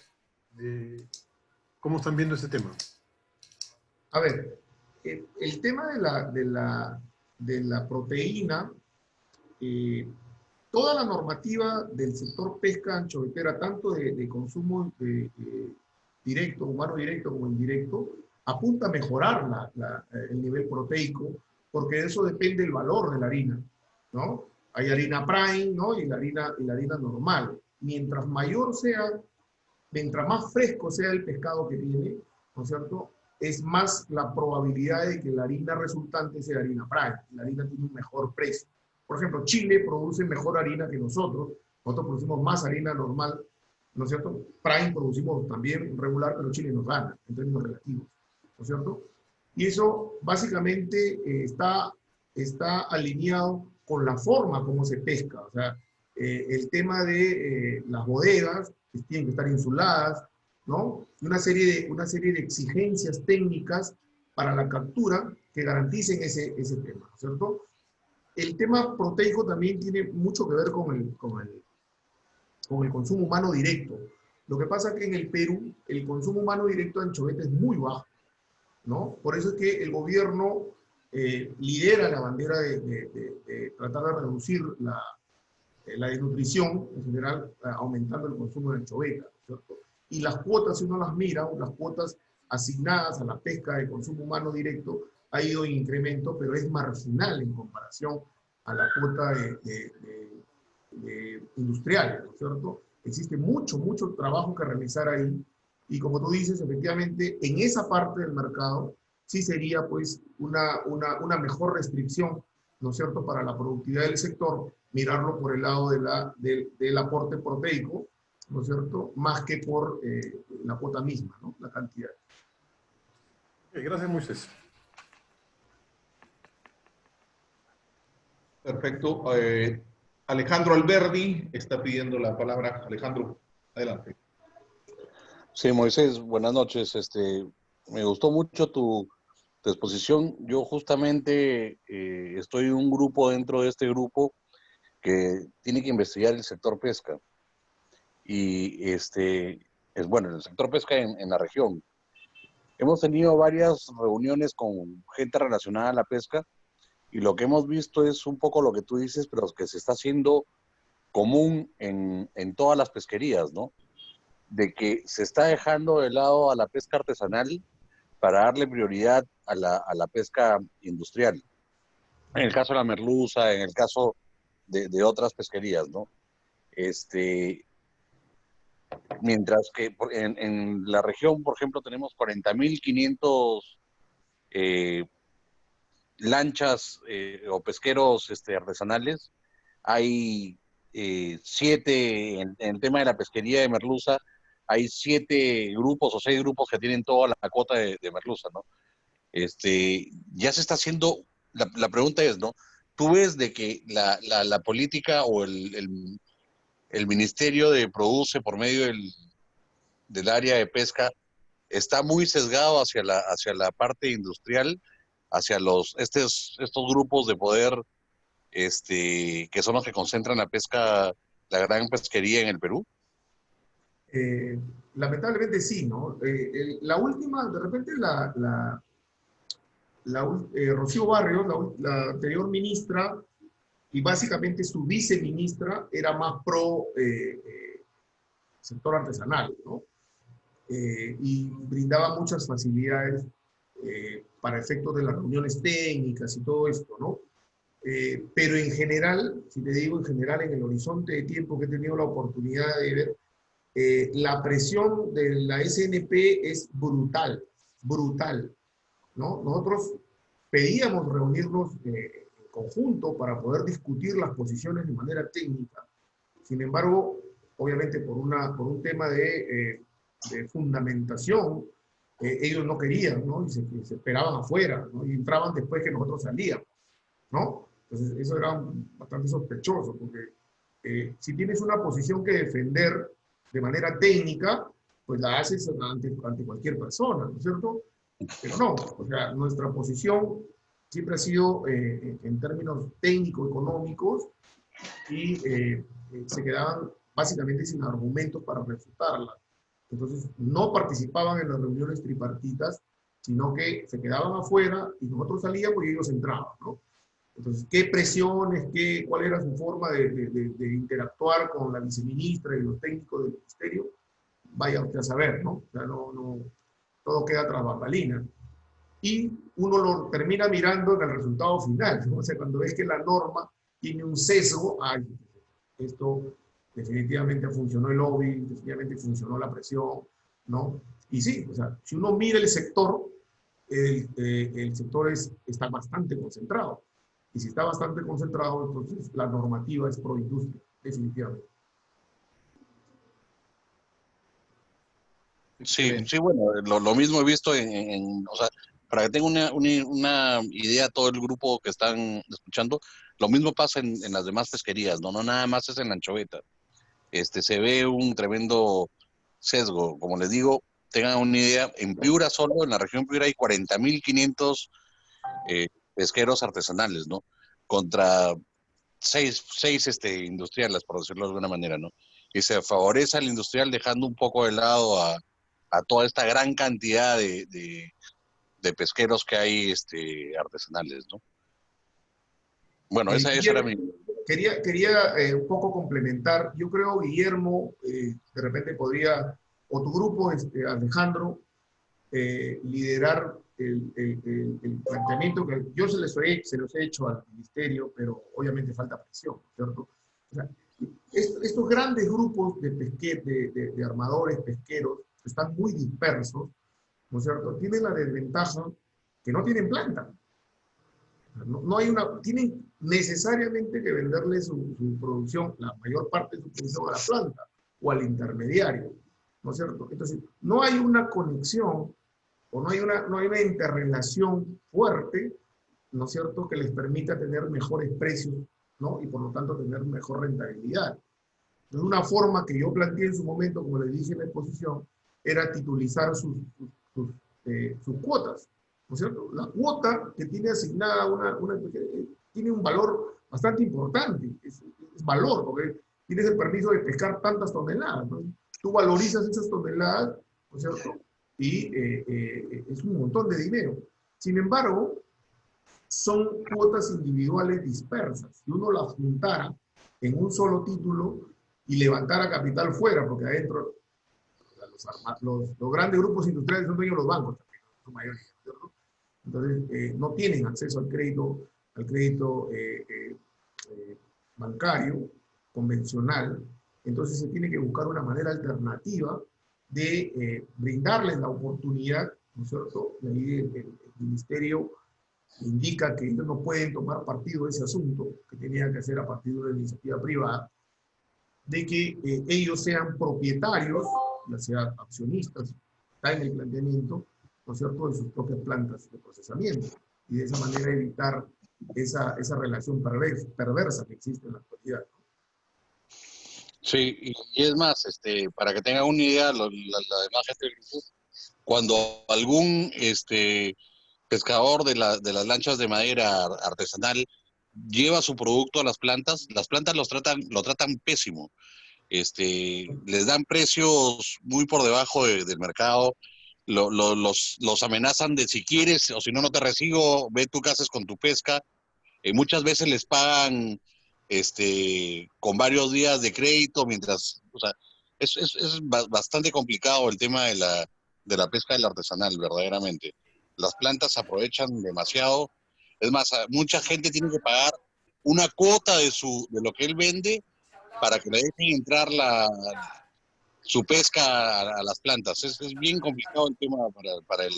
¿cómo están viendo este tema? A ver, el tema de la proteína, toda la normativa del sector pesca anchovetera, tanto de consumo directo, humano directo como indirecto, apunta a mejorar el nivel proteico, porque de eso depende el valor de la harina, ¿no? Hay harina prime, ¿no? Y la harina normal. Mientras mayor sea, mientras más fresco sea el pescado que tiene, ¿no es cierto?, es más la probabilidad de que la harina resultante sea harina prime. La harina tiene un mejor precio. Por ejemplo, Chile produce mejor harina que nosotros producimos más harina normal, ¿no es cierto? Prime producimos también regular, pero Chile nos gana en términos relativos, ¿no es cierto? Y eso básicamente está alineado con la forma como se pesca. O sea, el tema de las bodegas, que tienen que estar insuladas, ¿no? Y una serie de exigencias técnicas para la captura que garanticen ese tema, ¿cierto? El tema proteico también tiene mucho que ver con el consumo humano directo. Lo que pasa es que en el Perú el consumo humano directo de anchoveta es muy bajo, ¿no? Por eso es que el gobierno lidera la bandera de tratar de reducir la desnutrición en general, aumentando el consumo de anchoveta, ¿cierto? Y las cuotas, si uno las mira, las cuotas asignadas a la pesca de consumo humano directo ha ido en incremento, pero es marginal en comparación a la cuota industrial, ¿no es cierto? Existe mucho trabajo que realizar ahí, y como tú dices, efectivamente, en esa parte del mercado sí sería pues una mejor restricción, ¿no es cierto?, para la productividad del sector, mirarlo por el lado del aporte proteico, ¿no es cierto?, más que por la cuota misma, ¿no?, la cantidad. Gracias, Moisés. Perfecto. Alejandro Alberdi está pidiendo la palabra. Alejandro, adelante. Sí, Moisés, buenas noches. Me gustó mucho tu exposición. Yo justamente estoy en un grupo dentro de este grupo que tiene que investigar el sector pesca. Y bueno, el sector pesca en la región. Hemos tenido varias reuniones con gente relacionada a la pesca y lo que hemos visto es un poco lo que tú dices, pero que se está haciendo común en todas las pesquerías, ¿no? De que se está dejando de lado a la pesca artesanal para darle prioridad a la pesca industrial. En el caso de la merluza, en el caso de otras pesquerías, ¿no? Mientras que en la región, por ejemplo, tenemos 40.500 lanchas o pesqueros artesanales. Hay 7, en el tema de la pesquería de merluza, hay 7 grupos o 6 grupos que tienen toda la cuota de merluza, ¿no? Ya se está haciendo, la pregunta es, ¿no? ¿Tú ves de que la política o el ministerio de produce por medio del área de pesca está muy sesgado hacia la parte industrial, hacia estos grupos de poder que son los que concentran la pesca, la gran pesquería en el Perú? Lamentablemente sí, ¿no? La última, de repente Rocío Barrios, la anterior ministra, y básicamente su viceministra era más pro sector artesanal, ¿no? Y brindaba muchas facilidades para efectos de las reuniones técnicas y todo esto, ¿no? Pero en general, si te digo en general, en el horizonte de tiempo que he tenido la oportunidad de ver, la presión de la SNP es brutal, ¿no? Nosotros pedíamos reunirnos en conjunto para poder discutir las posiciones de manera técnica. Sin embargo, obviamente por un tema de fundamentación, ellos no querían, ¿no? Y se esperaban afuera, ¿no? Y entraban después que nosotros salíamos, ¿no? Entonces eso era bastante sospechoso, porque Si tienes una posición que defender de manera técnica, pues la haces ante cualquier persona, ¿no es cierto? Pero no, o sea, nuestra posición siempre ha sido en términos técnico-económicos y se quedaban básicamente sin argumentos para refutarla. Entonces, no participaban en las reuniones tripartitas, sino que se quedaban afuera y nosotros salíamos y ellos entraban, ¿no? Entonces, ¿qué presiones, cuál era su forma de interactuar con la viceministra y los técnicos del ministerio? Vaya usted a saber, ¿no? O sea, todo queda tras bambalinas. Y uno lo termina mirando en el resultado final, ¿no? O sea, cuando ves que la norma tiene un sesgo, ay, esto definitivamente funcionó el lobby, definitivamente funcionó la presión, ¿no? Y sí, o sea, si uno mira el sector está bastante concentrado. Y si está bastante concentrado, entonces la normativa es pro industria, definitivamente. Sí, sí, bueno, lo mismo he visto o sea, para que tenga una idea todo el grupo que están escuchando, lo mismo pasa en las demás pesquerías, ¿no? No nada más es en la anchoveta. Se ve un tremendo sesgo. Como les digo, tengan una idea, en Piura solo, en la región Piura hay 40.500 pesqueros artesanales, ¿no? Contra seis industriales, por decirlo de alguna manera, ¿no? Y se favorece al industrial dejando un poco de lado a toda esta gran cantidad de pesqueros que hay artesanales, ¿no? Bueno, esa era mi... Quería un poco complementar. Yo creo, Guillermo, de repente podría, o tu grupo, Alejandro, liderar el planteamiento que yo se los he hecho al ministerio, pero obviamente falta presión, ¿cierto? O sea, estos grandes grupos de armadores pesqueros están muy dispersos, ¿no es cierto? Tienen la desventaja que no tienen planta. No hay tienen necesariamente que venderle su producción, la mayor parte de su producción a la planta o al intermediario, ¿no es cierto? Entonces, no hay una conexión o no hay una interrelación fuerte, ¿no es cierto?, que les permita tener mejores precios, ¿no? Y por lo tanto tener mejor rentabilidad. Entonces, una forma que yo planteé en su momento, como les dije en la exposición, era titulizar sus cuotas, ¿no es cierto? La cuota que tiene asignada tiene un valor bastante importante, es valor, porque tienes el permiso de pescar tantas toneladas, ¿no? Tú valorizas esas toneladas, ¿no es cierto? Y es un montón de dinero. Sin embargo, son cuotas individuales dispersas. Si uno las juntara en un solo título y levantara capital fuera, porque adentro los grandes grupos industriales son dueños de los bancos también, su mayoría, ¿cierto? Entonces, no tienen acceso al crédito bancario convencional. Entonces, se tiene que buscar una manera alternativa de brindarles la oportunidad, ¿no es cierto? Y ahí el ministerio indica que ellos no pueden tomar partido de ese asunto, que tenían que hacer a partir de una iniciativa privada, de que ellos sean propietarios, ya sea accionistas, está en el planteamiento, ¿no es cierto?, de sus propias plantas de procesamiento, y de esa manera evitar esa relación perversa que existe en la actualidad. Sí, y es más, para que tengan una idea, la demás gente del grupo, cuando algún pescador de las lanchas de madera artesanal lleva su producto a las plantas lo tratan pésimo. Les dan precios muy por debajo del mercado, los amenazan de si quieres o si no, no te recibo, ve tú qué haces con tu pesca. Muchas veces les pagan con varios días de crédito, o sea, es bastante complicado el tema de la pesca del artesanal, verdaderamente. Las plantas aprovechan demasiado. Es más, mucha gente tiene que pagar una cuota de lo que él vende para que le dejen entrar su pesca a las plantas. Es bien complicado el tema para el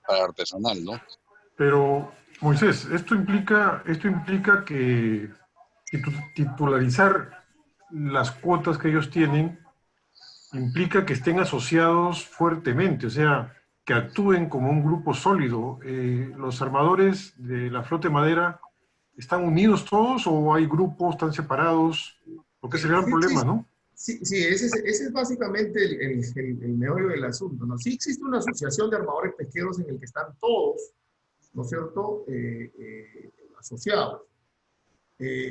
artesanal, ¿no? Pero, Moisés, esto implica que titularizar las cuotas que ellos tienen implica que estén asociados fuertemente, o sea, que actúen como un grupo sólido. ¿Los armadores de la flota de madera están unidos todos o hay grupos, están separados? Porque ese era el problema, ¿no? Sí, sí, ese es básicamente el meollo del asunto, ¿no? Sí existe una asociación de armadores pesqueros en el que están todos, ¿no es cierto?, asociados.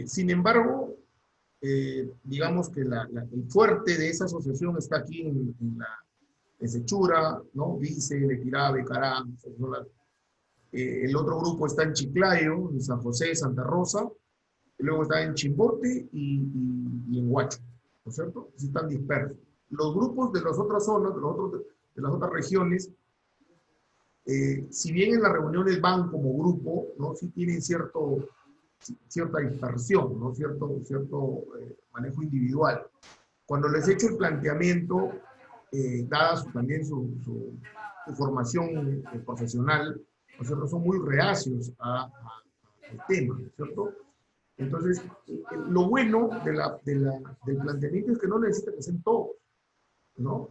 Sin embargo, digamos que el fuerte de esa asociación está aquí en Sechura, ¿no? Vice, Lequirave, Carán, el otro grupo está en Chiclayo, en San José, Santa Rosa, y luego está en Chimbote y en Huacho, ¿no es cierto? Así están dispersos. Los grupos de las otras zonas, de las otras regiones, si bien en las reuniones van como grupo, ¿no? Sí tienen cierta dispersión, ¿no? Cierto manejo individual. Cuando les he hecho el planteamiento, dada también su formación profesional, ¿no es cierto?, son muy reacios al tema, ¿no es cierto? Entonces, lo bueno del planteamiento es que no necesita que sean todos, ¿no?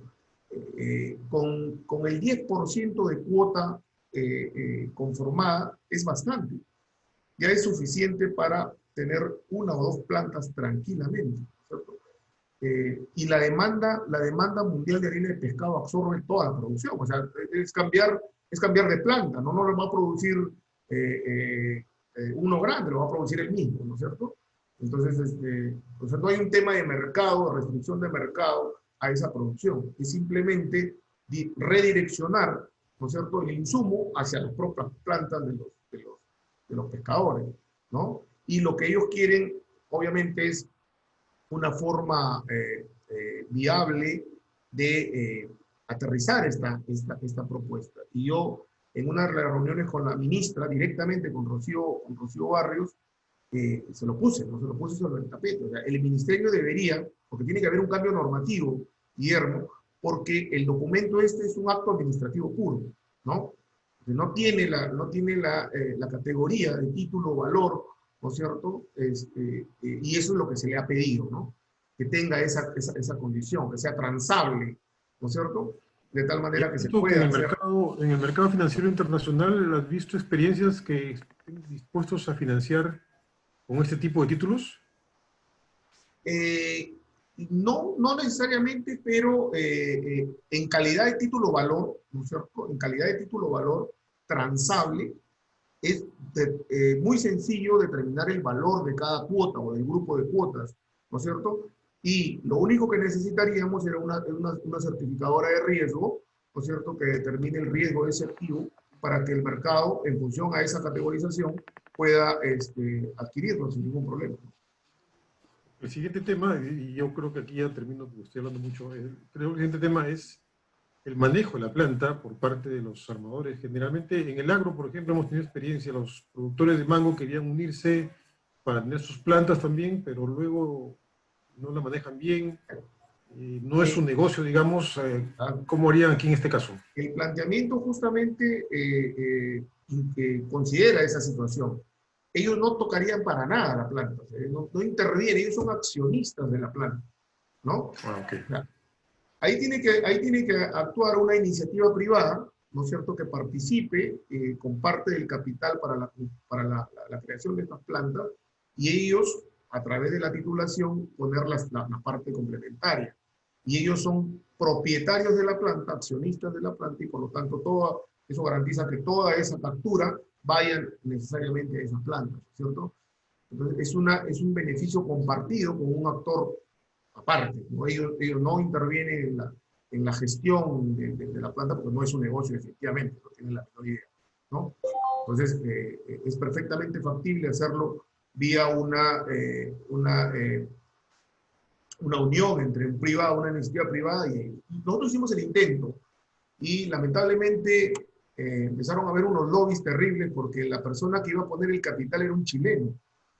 Con el 10% de cuota conformada es bastante. Ya es suficiente para tener una o dos plantas tranquilamente, ¿cierto? Y la demanda mundial de harina de pescado absorbe toda la producción. O sea, es cambiar de planta, no lo va a producir uno grande, lo va a producir el mismo, ¿no es cierto? Entonces, o sea, no hay un tema de mercado, de restricción de mercado a esa producción. Es simplemente redireccionar, ¿no es cierto?, el insumo hacia las propias plantas de los pescadores, ¿no? Y lo que ellos quieren, obviamente, es una forma viable de aterrizar esta propuesta. Y yo, en una de las reuniones con la ministra, directamente con Rocío Barrios, se lo puse, ¿no? Se lo puse sobre el tapete. O sea, el ministerio debería, porque tiene que haber un cambio normativo, Guillermo, porque el documento este es un acto administrativo puro, ¿no? No tiene la categoría de título o valor, ¿no es cierto? Y eso es lo que se le ha pedido, ¿no? Que tenga esa condición, que sea transable, ¿no es cierto? De tal manera que se pueda hacer. En el mercado financiero internacional, ¿has visto experiencias que estén dispuestos a financiar con este tipo de títulos? No necesariamente, pero en calidad de título-valor, ¿no es cierto? En calidad de título-valor transable, es muy sencillo determinar el valor de cada cuota o del grupo de cuotas, ¿no es cierto? Y lo único que necesitaríamos era una certificadora de riesgo, ¿no es cierto?, que determine el riesgo de ese activo para que el mercado, en función a esa categorización, pueda adquirirlo sin ningún problema. El siguiente tema, y yo creo que aquí ya termino, porque estoy hablando mucho, creo que el siguiente tema es el manejo de la planta por parte de los armadores. Generalmente en el agro, por ejemplo, hemos tenido experiencia, los productores de mango querían unirse para tener sus plantas también, pero luego no la manejan bien, no es un negocio, digamos. ¿Cómo harían aquí en este caso? El planteamiento justamente considera esa situación. Ellos no tocarían para nada la planta, no intervienen, ellos son accionistas de la planta, ¿no? Okay. O sea, ahí tiene que actuar una iniciativa privada, ¿no es cierto?, que participe con parte del capital para la creación de estas plantas, y ellos, a través de la titulación, poner la parte complementaria. Y ellos son propietarios de la planta, accionistas de la planta, y por lo tanto eso garantiza que toda esa factura vaya necesariamente a esas plantas, ¿cierto? Entonces es un beneficio compartido con un actor aparte, ¿no? Ellos no intervienen en la gestión de la planta porque no es un negocio, efectivamente, no tienen la menor idea, ¿no? Entonces es perfectamente factible hacerlo vía una unión entre un privado, una iniciativa privada, y nosotros hicimos el intento, y lamentablemente empezaron a haber unos lobbies terribles porque la persona que iba a poner el capital era un chileno,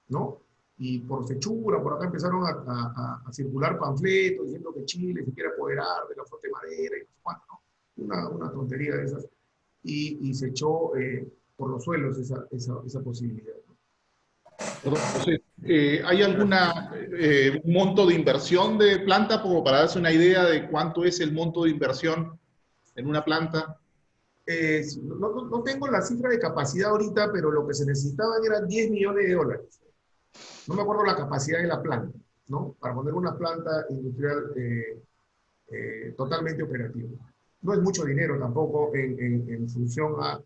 ¿no? Y por Sechura, por acá empezaron a circular panfletos diciendo que Chile se quiere apoderar de la flota de madera y no sé cuánto, ¿no? Una tontería de esas. Y se echó por los suelos esa posibilidad, ¿no? Entonces, ¿hay alguna monto de inversión de planta como para darse una idea de cuánto es el monto de inversión en una planta? No tengo la cifra de capacidad ahorita, pero lo que se necesitaban eran $10 millones. No me acuerdo la capacidad de la planta, ¿no? Para poner una planta industrial totalmente operativa. No es mucho dinero tampoco en función al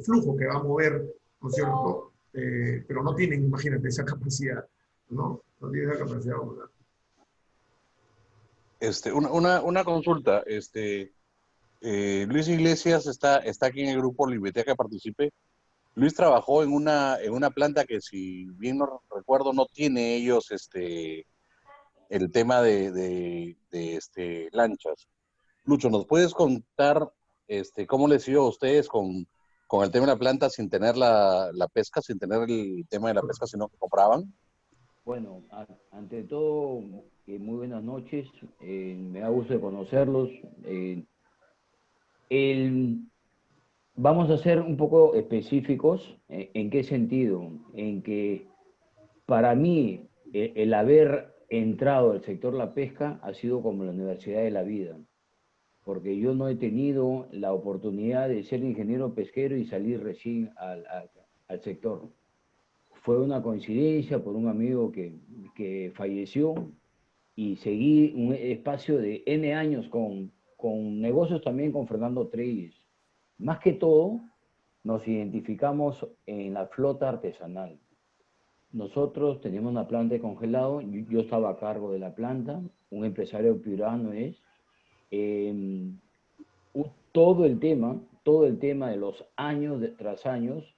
flujo que va a mover, ¿no es cierto? Pero no tienen, imagínate, esa capacidad, ¿no? No tienen esa capacidad. Una consulta, Luis Iglesias está aquí en el grupo, le invité a que participe. Luis trabajó en una planta que, si bien no recuerdo, no tiene ellos el tema de lanchas. Lucho, ¿nos puedes contar cómo les iba a ustedes con el tema de la planta sin tener la pesca, sin tener el tema de la pesca, sino que compraban? Bueno, ante todo, muy buenas noches. Me da gusto de conocerlos. El- Vamos a ser un poco específicos. ¿En qué sentido? En que para mí el haber entrado al sector la pesca ha sido como la universidad de la vida, porque yo no he tenido la oportunidad de ser ingeniero pesquero y salir recién al sector. Fue una coincidencia por un amigo que falleció y seguí un espacio de N años con negocios también con Fernando Treyes. Más que todo, nos identificamos en la flota artesanal. Nosotros teníamos una planta de congelado, yo estaba a cargo de la planta, un empresario piurano es. Eh, todo el tema de los años tras años,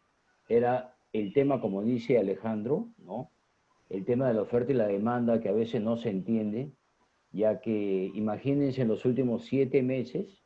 era el tema, como dice Alejandro, ¿no? El tema de la oferta y la demanda, que a veces no se entiende, ya que imagínense en los últimos 7 meses,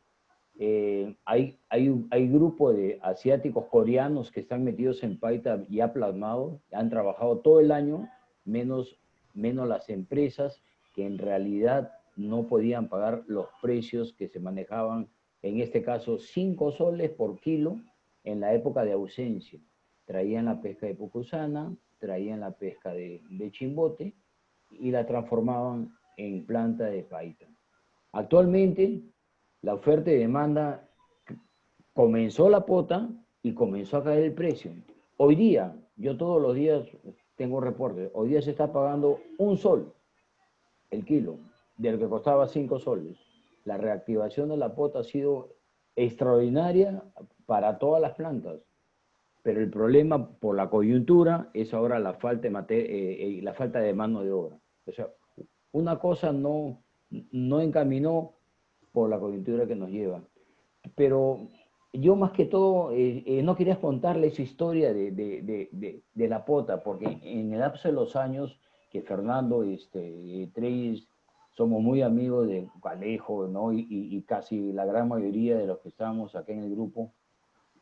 hay grupo de asiáticos coreanos que están metidos en Paita ya plasmados, han trabajado todo el año, menos las empresas que en realidad no podían pagar los precios que se manejaban, en este caso 5 soles por kilo en la época de ausencia. Traían la pesca de Pucusana, traían la pesca de Chimbote y la transformaban en planta de Paita. Actualmente, la oferta y demanda comenzó la pota y comenzó a caer el precio. Hoy día, yo todos los días tengo reportes, hoy día se está pagando 1 sol el kilo, del que costaba 5 soles. La reactivación de la pota ha sido extraordinaria para todas las plantas, pero el problema por la coyuntura es ahora la falta de mano de obra. O sea, una cosa no encaminó por la coyuntura que nos lleva. Pero yo más que todo no quería contarles esa historia de la pota, porque en el lapso de los años que Fernando Treyes somos muy amigos de Alejo, ¿no? Y casi la gran mayoría de los que estamos acá en el grupo,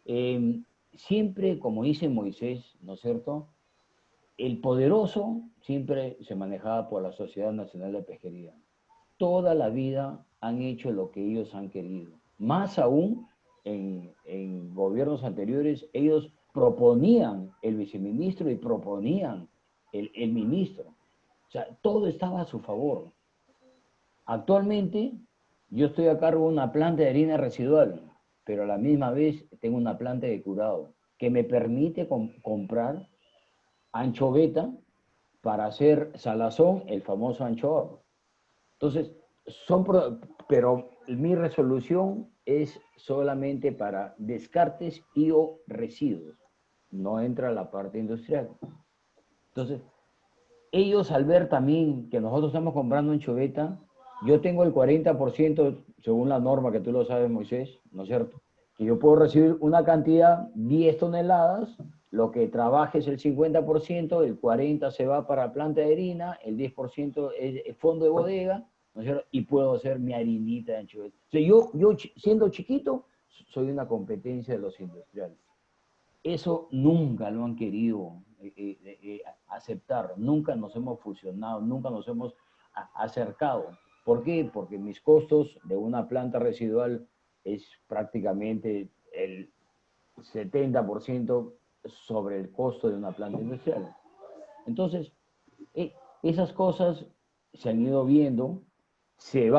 eh, siempre, como dice Moisés, ¿no es cierto? El poderoso siempre se manejaba por la Sociedad Nacional de Pesquería. Toda la vida han hecho lo que ellos han querido. Más aún, en gobiernos anteriores, ellos proponían el viceministro y proponían el ministro. O sea, todo estaba a su favor. Actualmente, yo estoy a cargo de una planta de harina residual, pero a la misma vez tengo una planta de curado que me permite comprar anchoveta para hacer salazón, el famoso anchoa. Entonces, pero mi resolución es solamente para descartes y o residuos. No entra la parte industrial. Entonces, ellos al ver también que nosotros estamos comprando anchoveta, yo tengo el 40%, según la norma que tú lo sabes, Moisés, ¿no es cierto? Que yo puedo recibir una cantidad, 10 toneladas, lo que trabaje es el 50%, el 40% se va para planta de harina, el 10% es fondo de bodega, ¿no es cierto? Y puedo hacer mi harinita de anchoveta. O sea, yo siendo chiquito, soy una competencia de los industriales. Eso nunca lo han querido aceptar, nunca nos hemos fusionado, nunca nos hemos acercado. ¿Por qué? Porque mis costos de una planta residual es prácticamente el 70% sobre el costo de una planta industrial. Entonces, esas cosas se han ido viendo, se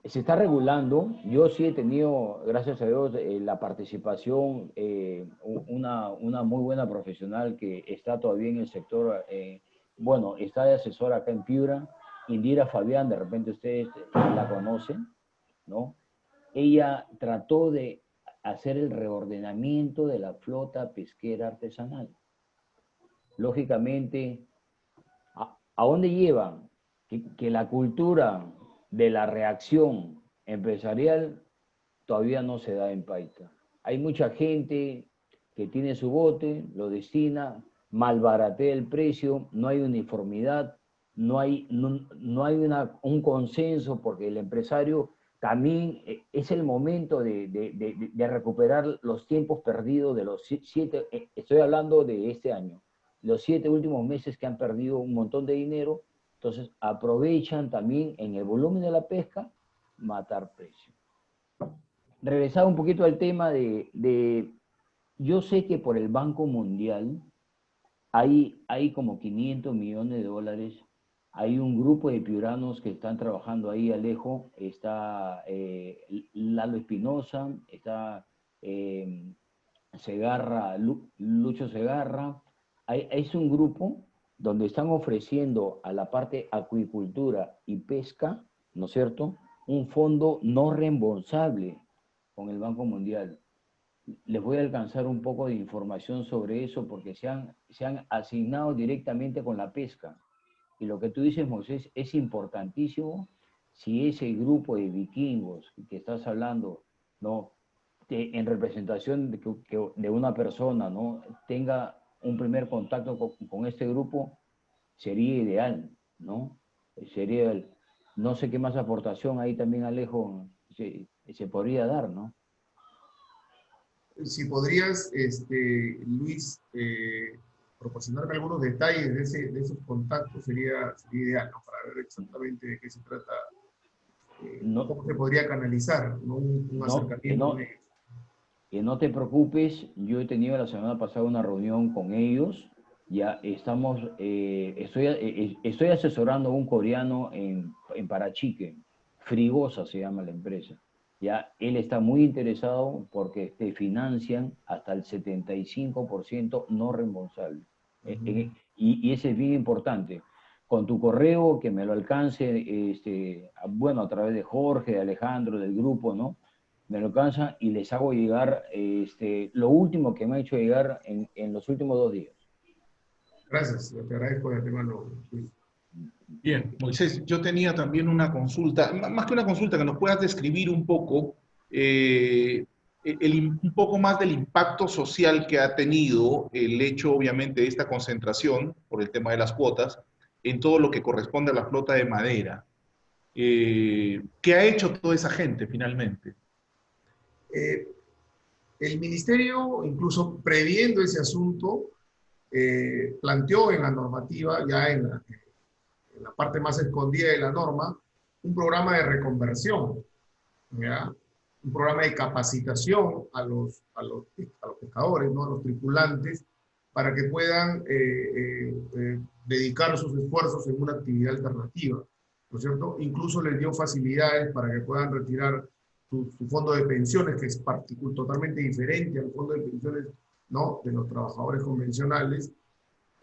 está regulando. Yo sí he tenido, gracias a Dios, la participación, una muy buena profesional que está todavía en el sector bueno, está de asesora acá en Piura, Indira Fabián, de repente ustedes la conocen, ¿no? Ella trató de hacer el reordenamiento de la flota pesquera artesanal. Lógicamente, ¿a dónde llevan? Que la cultura de la reacción empresarial todavía no se da en Paita. Hay mucha gente que tiene su bote, lo destina, malbaratea el precio, no hay uniformidad, no hay un consenso, porque el empresario también es el momento de recuperar los tiempos perdidos de los 7, estoy hablando de este año, los 7 últimos meses que han perdido un montón de dinero. Entonces aprovechan también en el volumen de la pesca matar precio. Regresar un poquito al tema yo sé que por el Banco Mundial hay como 500 millones de dólares. Hay un grupo de piuranos que están trabajando ahí, Alejo. Está Lalo Espinosa, está Segarra, Lucho Segarra. Es un grupo donde están ofreciendo a la parte acuicultura y pesca, ¿no es cierto?, un fondo no reembolsable con el Banco Mundial. Les voy a alcanzar un poco de información sobre eso porque se han asignado directamente con la pesca. Y lo que tú dices, Moisés, es importantísimo. Si ese grupo de vikingos que estás hablando, ¿no?, en representación de una persona, ¿no?, tenga un primer contacto con este grupo, sería ideal, ¿no? Sería no sé qué más aportación ahí también, Alejo, se podría dar, ¿no? Si podrías, Luis, proporcionarme algunos detalles de esos contactos, sería ideal, ¿no? Para ver exactamente de qué se trata, No, cómo se podría canalizar, ¿no? Un acercamiento con ellos. Que no te preocupes, yo he tenido la semana pasada una reunión con ellos, ya estamos, estoy asesorando a un coreano en Parachique, Frigosa se llama la empresa. Ya él está muy interesado porque te financian hasta el 75% no reembolsable. Y ese es bien importante. Con tu correo, que me lo alcance, bueno, a través de Jorge, de Alejandro, del grupo, ¿no?, me lo alcanza y les hago llegar lo último que me ha hecho llegar en los últimos 2 días. Gracias, te agradezco de antemano, Luis. Bien, Moisés, yo tenía también una consulta, más que una consulta, que nos puedas describir un poco, un poco más del impacto social que ha tenido el hecho, obviamente, de esta concentración, por el tema de las cuotas, en todo lo que corresponde a la flota de madera. ¿Qué ha hecho toda esa gente finalmente? El ministerio, incluso previendo ese asunto, planteó en la normativa, ya en la parte más escondida de la norma, un programa de reconversión, ¿ya? Un programa de capacitación a los pescadores, ¿no?, a los tripulantes, para que puedan dedicar sus esfuerzos en una actividad alternativa, ¿no es cierto? Incluso les dio facilidades para que puedan retirar su fondo de pensiones, que es totalmente diferente al fondo de pensiones, ¿no?, de los trabajadores convencionales,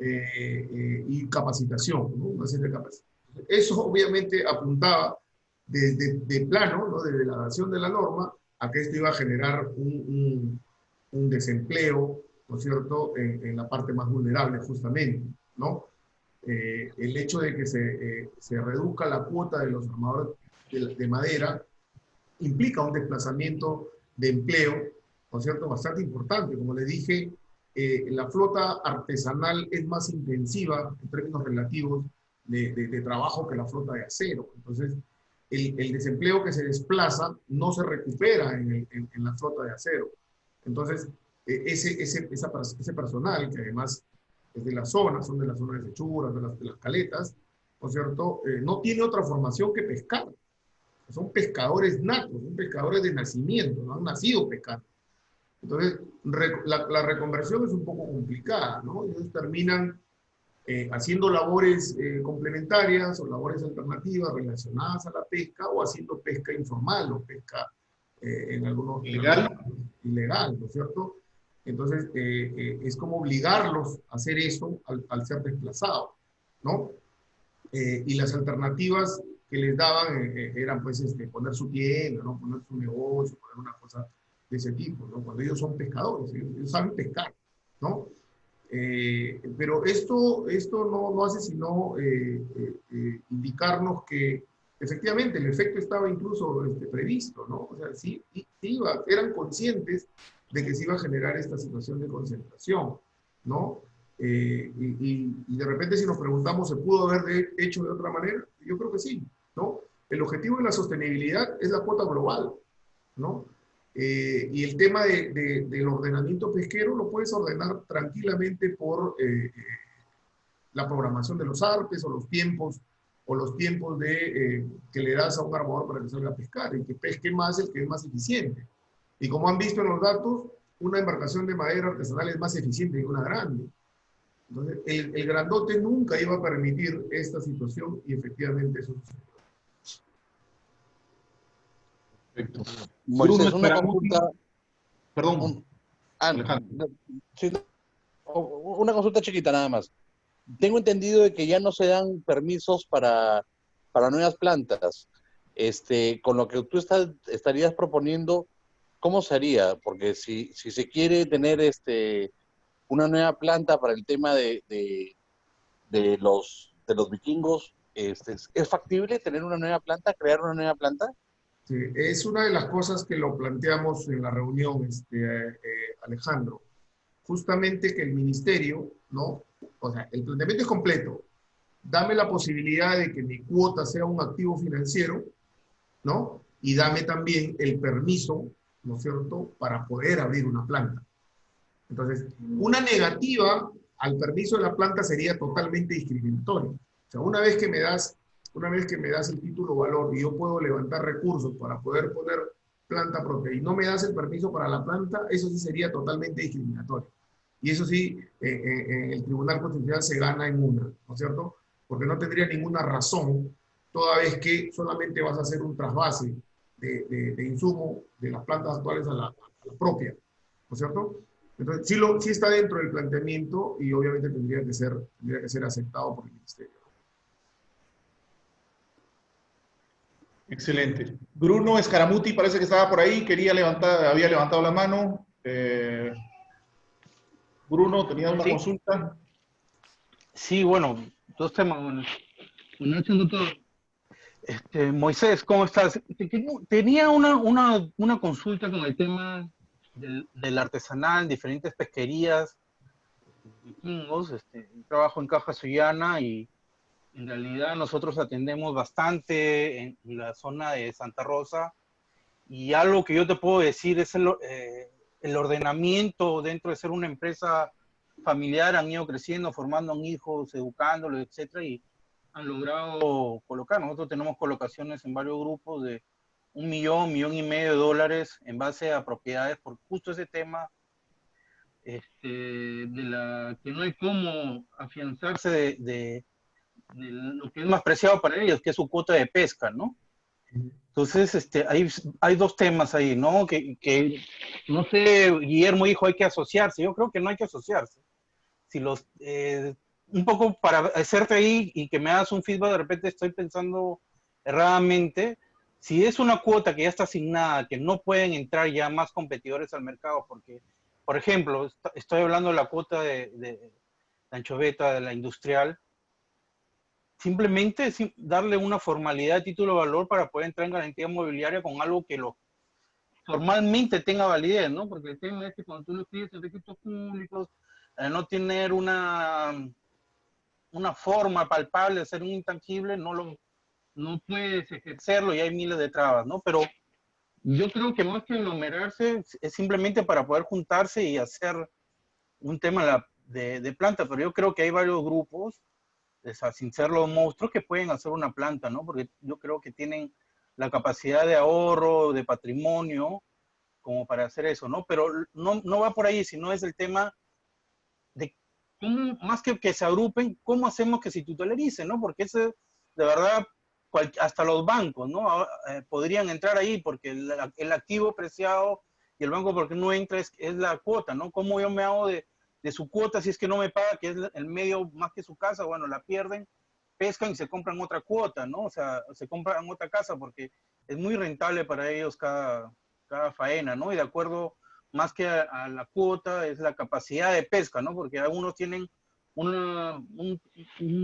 y capacitación, ¿no?, una serie de capacitación. Eso obviamente apuntaba de plano, ¿no?, desde la dación de la norma, a que esto iba a generar un desempleo, ¿no es cierto?, en la parte más vulnerable justamente, ¿no? El hecho de que se reduzca la cuota de los armadores de madera implica un desplazamiento de empleo, ¿no es cierto?, bastante importante. Como les dije, la flota artesanal es más intensiva en términos relativos de trabajo que la flota de acero. Entonces, el desempleo que se desplaza no se recupera en la flota de acero. Entonces, ese personal, que además es de la zona, son de la zona de Sechura, de las caletas, ¿no es cierto?, no tiene otra formación que pescar. Son pescadores natos, son pescadores de nacimiento, no han nacido pescando. Entonces, la reconversión es un poco complicada, ¿no? Ellos terminan haciendo labores complementarias o labores alternativas relacionadas a la pesca, o haciendo pesca informal o pesca en algunos ¿Ilegal? ilegal, ¿no es cierto? Entonces, es como obligarlos a hacer eso al ser desplazados. ¿no? Y las alternativas que les daban eran pues poner su tienda, ¿no? Poner su negocio, poner una cosa de ese tipo, ¿no? Cuando ellos son pescadores, ellos saben pescar, ¿no? Pero esto no hace sino indicarnos que efectivamente el efecto estaba incluso previsto, ¿no? O sea, sí, eran conscientes de que se iba a generar esta situación de concentración, ¿no? Y de repente si nos preguntamos, ¿se pudo haber hecho de otra manera? Yo creo que sí, ¿no? El objetivo de la sostenibilidad es la cuota global, ¿no? Y el tema del ordenamiento pesquero lo puedes ordenar tranquilamente por la programación de los arpes o los tiempos que le das a un armador para que salga a pescar y que pesque más el que es más eficiente. Y como han visto en los datos, una embarcación de madera artesanal es más eficiente que una grande. Entonces, el grandote nunca iba a permitir esta situación y efectivamente eso sucedió. Perfecto. Moisés, Bruno una Escaramuti, consulta. perdón, No, sí, una consulta chiquita nada más. Tengo entendido de que ya no se dan permisos para nuevas plantas. Con lo que tú estarías proponiendo, ¿cómo sería? Porque si se quiere tener una nueva planta para el tema de los vikingos, ¿es factible tener una nueva planta, crear una nueva planta? Sí, es una de las cosas que lo planteamos en la reunión, Alejandro. Justamente que el ministerio, ¿no? O sea, el planteamiento es completo. Dame la posibilidad de que mi cuota sea un activo financiero, ¿no? Y dame también el permiso, ¿no es cierto?, para poder abrir una planta. Entonces, una negativa al permiso de la planta sería totalmente discriminatoria. O sea, una vez que me das el título valor y yo puedo levantar recursos para poder poner planta propia y no me das el permiso para la planta, eso sí sería totalmente discriminatorio. Y eso sí, el Tribunal Constitucional se gana en una, ¿no es cierto? Porque no tendría ninguna razón, toda vez que solamente vas a hacer un trasvase de insumo de las plantas actuales a la propia, ¿no es cierto? Entonces, sí está dentro del planteamiento y obviamente tendría que ser aceptado por el Ministerio. excelente. Bruno Escaramuti parece que estaba por ahí, había levantado la mano. Bruno, ¿tenía una Sí, consulta? sí, bueno, dos temas. Bueno, buenas noches, doctor. Moisés, ¿cómo estás? Tenía una consulta con el tema del artesanal, diferentes pesquerías, vikingos. Trabajo en Caja Sullana y en realidad nosotros atendemos bastante en la zona de Santa Rosa. Y algo que yo te puedo decir es el ordenamiento dentro de ser una empresa familiar. Han ido creciendo, formando hijos, educándolos, etcétera, y han logrado colocar. Nosotros tenemos colocaciones en varios grupos de $1.5 millones en base a propiedades por justo ese tema, que no hay cómo afianzarse de lo que es más preciado para ellos, que es su cuota de pesca, ¿no? Entonces, hay dos temas ahí, ¿no? Que no sé, Guillermo dijo, hay que asociarse. Yo creo que no hay que asociarse. Un poco para hacerte ahí y que me hagas un feedback, de repente estoy pensando erradamente. Si es una cuota que ya está asignada, que no pueden entrar ya más competidores al mercado, porque, por ejemplo, estoy hablando de la cuota de la anchoveta, de la industrial, simplemente darle una formalidad de título de valor para poder entrar en garantía mobiliaria con algo que formalmente tenga validez, ¿no? Porque el tema es que cuando tú lo escribes en registros públicos, no tener una forma palpable de ser un intangible, no puedes ejercerlo y hay miles de trabas, ¿no? Pero yo creo que más que aglomerarse es simplemente para poder juntarse y hacer un tema de planta, pero yo creo que hay varios grupos, sin ser los monstruos, que pueden hacer una planta, ¿no? Porque yo creo que tienen la capacidad de ahorro, de patrimonio, como para hacer eso, ¿no? Pero no va por ahí, sino es el tema de cómo, más que se agrupen, cómo hacemos que se tutelaricen, ¿no? Porque ese, de verdad, hasta los bancos, ¿no? Podrían entrar ahí, porque el activo preciado y el banco, porque no entra, es la cuota, ¿no? ¿Cómo yo me hago de su cuota si es que no me paga, que es el medio más que su casa? Bueno, la pierden pescan y se compran otra cuota, ¿no? O sea, se compran otra casa porque es muy rentable para ellos cada faena, ¿no? Y de acuerdo, más que a la cuota, es la capacidad de pesca, ¿no? Porque algunos tienen un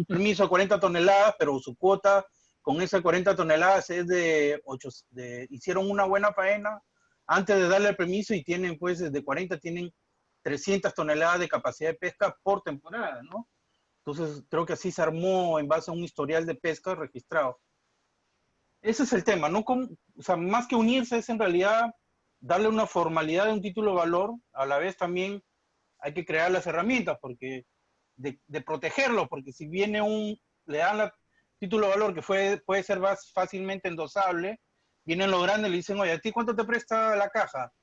permiso de 40 toneladas, pero su cuota con esas 40 toneladas es hicieron una buena faena antes de darle el permiso y tienen, pues, de 40 tienen 300 toneladas de capacidad de pesca por temporada, ¿no? Entonces, creo que así se armó en base a un historial de pesca registrado. Ese es el tema, ¿no? O sea, más que unirse es en realidad darle una formalidad de un título de valor, a la vez también hay que crear las herramientas porque de protegerlo, porque si viene le dan el título de valor que puede ser más fácilmente endosable, vienen los grandes y le dicen, oye, ¿a ti cuánto te presta la caja?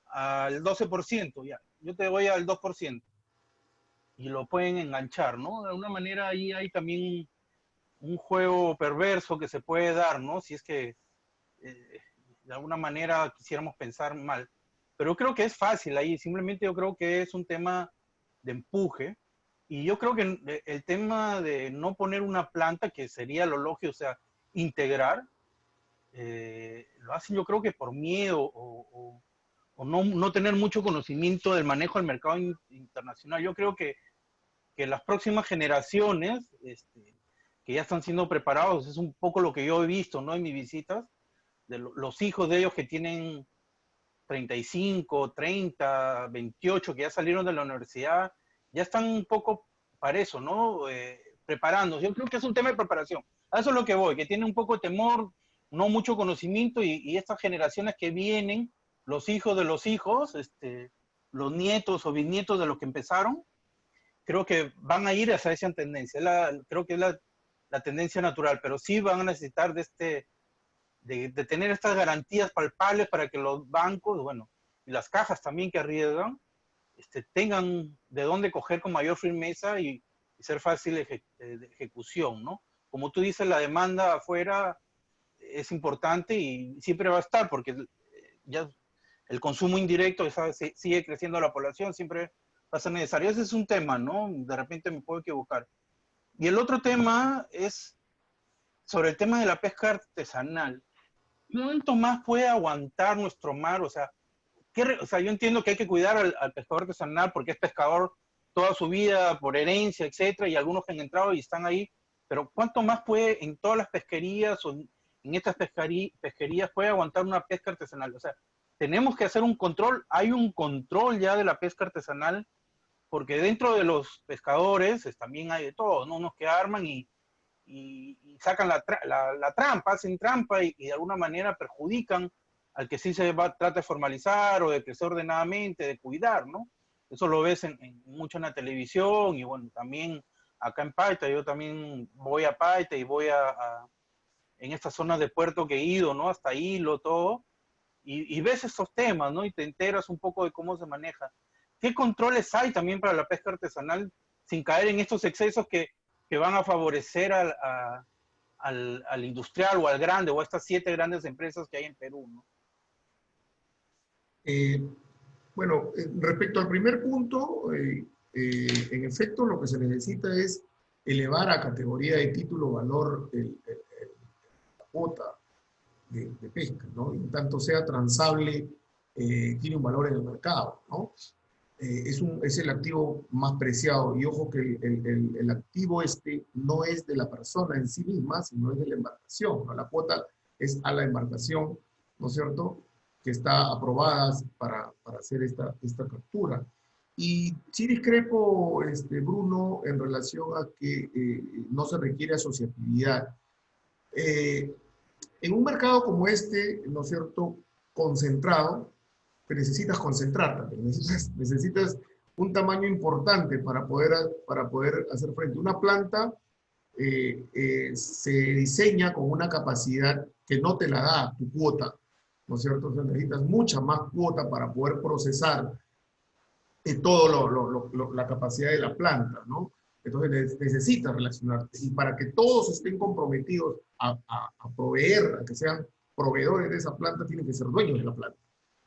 Al 12%, ya, yo te voy al 2%. Y lo pueden enganchar, ¿no? De alguna manera ahí hay también un juego perverso que se puede dar, ¿no? Si es que de alguna manera quisiéramos pensar mal. Pero creo que es fácil ahí, simplemente yo creo que es un tema de empuje. Y yo creo que el tema de no poner una planta, que sería lo lógico, o sea, integrar, lo hacen yo creo que por miedo o no tener mucho conocimiento del manejo del mercado internacional. Yo creo que las próximas generaciones que ya están siendo preparados, es un poco lo que yo he visto, ¿no? En mis visitas, de los hijos de ellos que tienen 35, 30, 28, que ya salieron de la universidad, ya están un poco para eso, ¿no? Preparándose. Yo creo que es un tema de preparación. A eso es lo que voy, que tiene un poco de temor, no mucho conocimiento, y estas generaciones que vienen, los hijos de los hijos, los nietos o bisnietos de los que empezaron, creo que van a ir hacia esa tendencia. Creo que es la tendencia natural, pero sí van a necesitar de tener estas garantías palpables para que los bancos, bueno, y las cajas también que arriesgan, tengan de dónde coger con mayor firmeza y ser fácil de ejecución, ¿no? Como tú dices, la demanda afuera es importante y siempre va a estar, porque ya el consumo indirecto sigue creciendo la población, siempre va a ser necesario. Ese es un tema, ¿no? De repente me puedo equivocar. Y el otro tema es sobre el tema de la pesca artesanal. ¿Cuánto más puede aguantar nuestro mar? O sea, yo entiendo que hay que cuidar al pescador artesanal porque es pescador toda su vida por herencia, etcétera, y algunos que han entrado y están ahí, pero ¿cuánto más puede en todas las pesquerías o en estas pesquerías puede aguantar una pesca artesanal? O sea, tenemos que hacer un control. Hay un control ya de la pesca artesanal, porque dentro de los pescadores también hay de todo, ¿no? Unos que arman y sacan la trampa, hacen trampa y de alguna manera perjudican al que sí trata de formalizar o de crecer ordenadamente, de cuidar, ¿no? Eso lo ves mucho en la televisión y bueno, también acá en Paita, yo también voy a Paita y voy en estas zonas de puerto que he ido, ¿no? Hasta Hilo, todo, y ves estos temas, ¿no? Y te enteras un poco de cómo se maneja. ¿Qué controles hay también para la pesca artesanal sin caer en estos excesos que van a favorecer al industrial o al grande o a estas 7 grandes empresas que hay en Perú, ¿no? Bueno, respecto al primer punto, en efecto lo que se necesita es elevar a categoría de título valor la cuota de pesca, ¿no? En tanto sea transable, tiene un valor en el mercado, ¿no? Es el activo más preciado, y ojo que el activo no es de la persona en sí misma, sino es de la embarcación, ¿no? La cuota es a la embarcación, ¿no es cierto?, que está aprobada para hacer esta captura. Y sí discrepo, Bruno, en relación a que no se requiere asociatividad. En un mercado como este, ¿no es cierto?, concentrado, que necesitas concentrarte, necesitas un tamaño importante para poder hacer frente. Una planta se diseña con una capacidad que no te la da tu cuota, ¿no es cierto? Entonces necesitas mucha más cuota para poder procesar toda la capacidad de la planta, ¿no? Entonces necesitas relacionarte. Y para que todos estén comprometidos a proveer, a que sean proveedores de esa planta, tienen que ser dueños de la planta,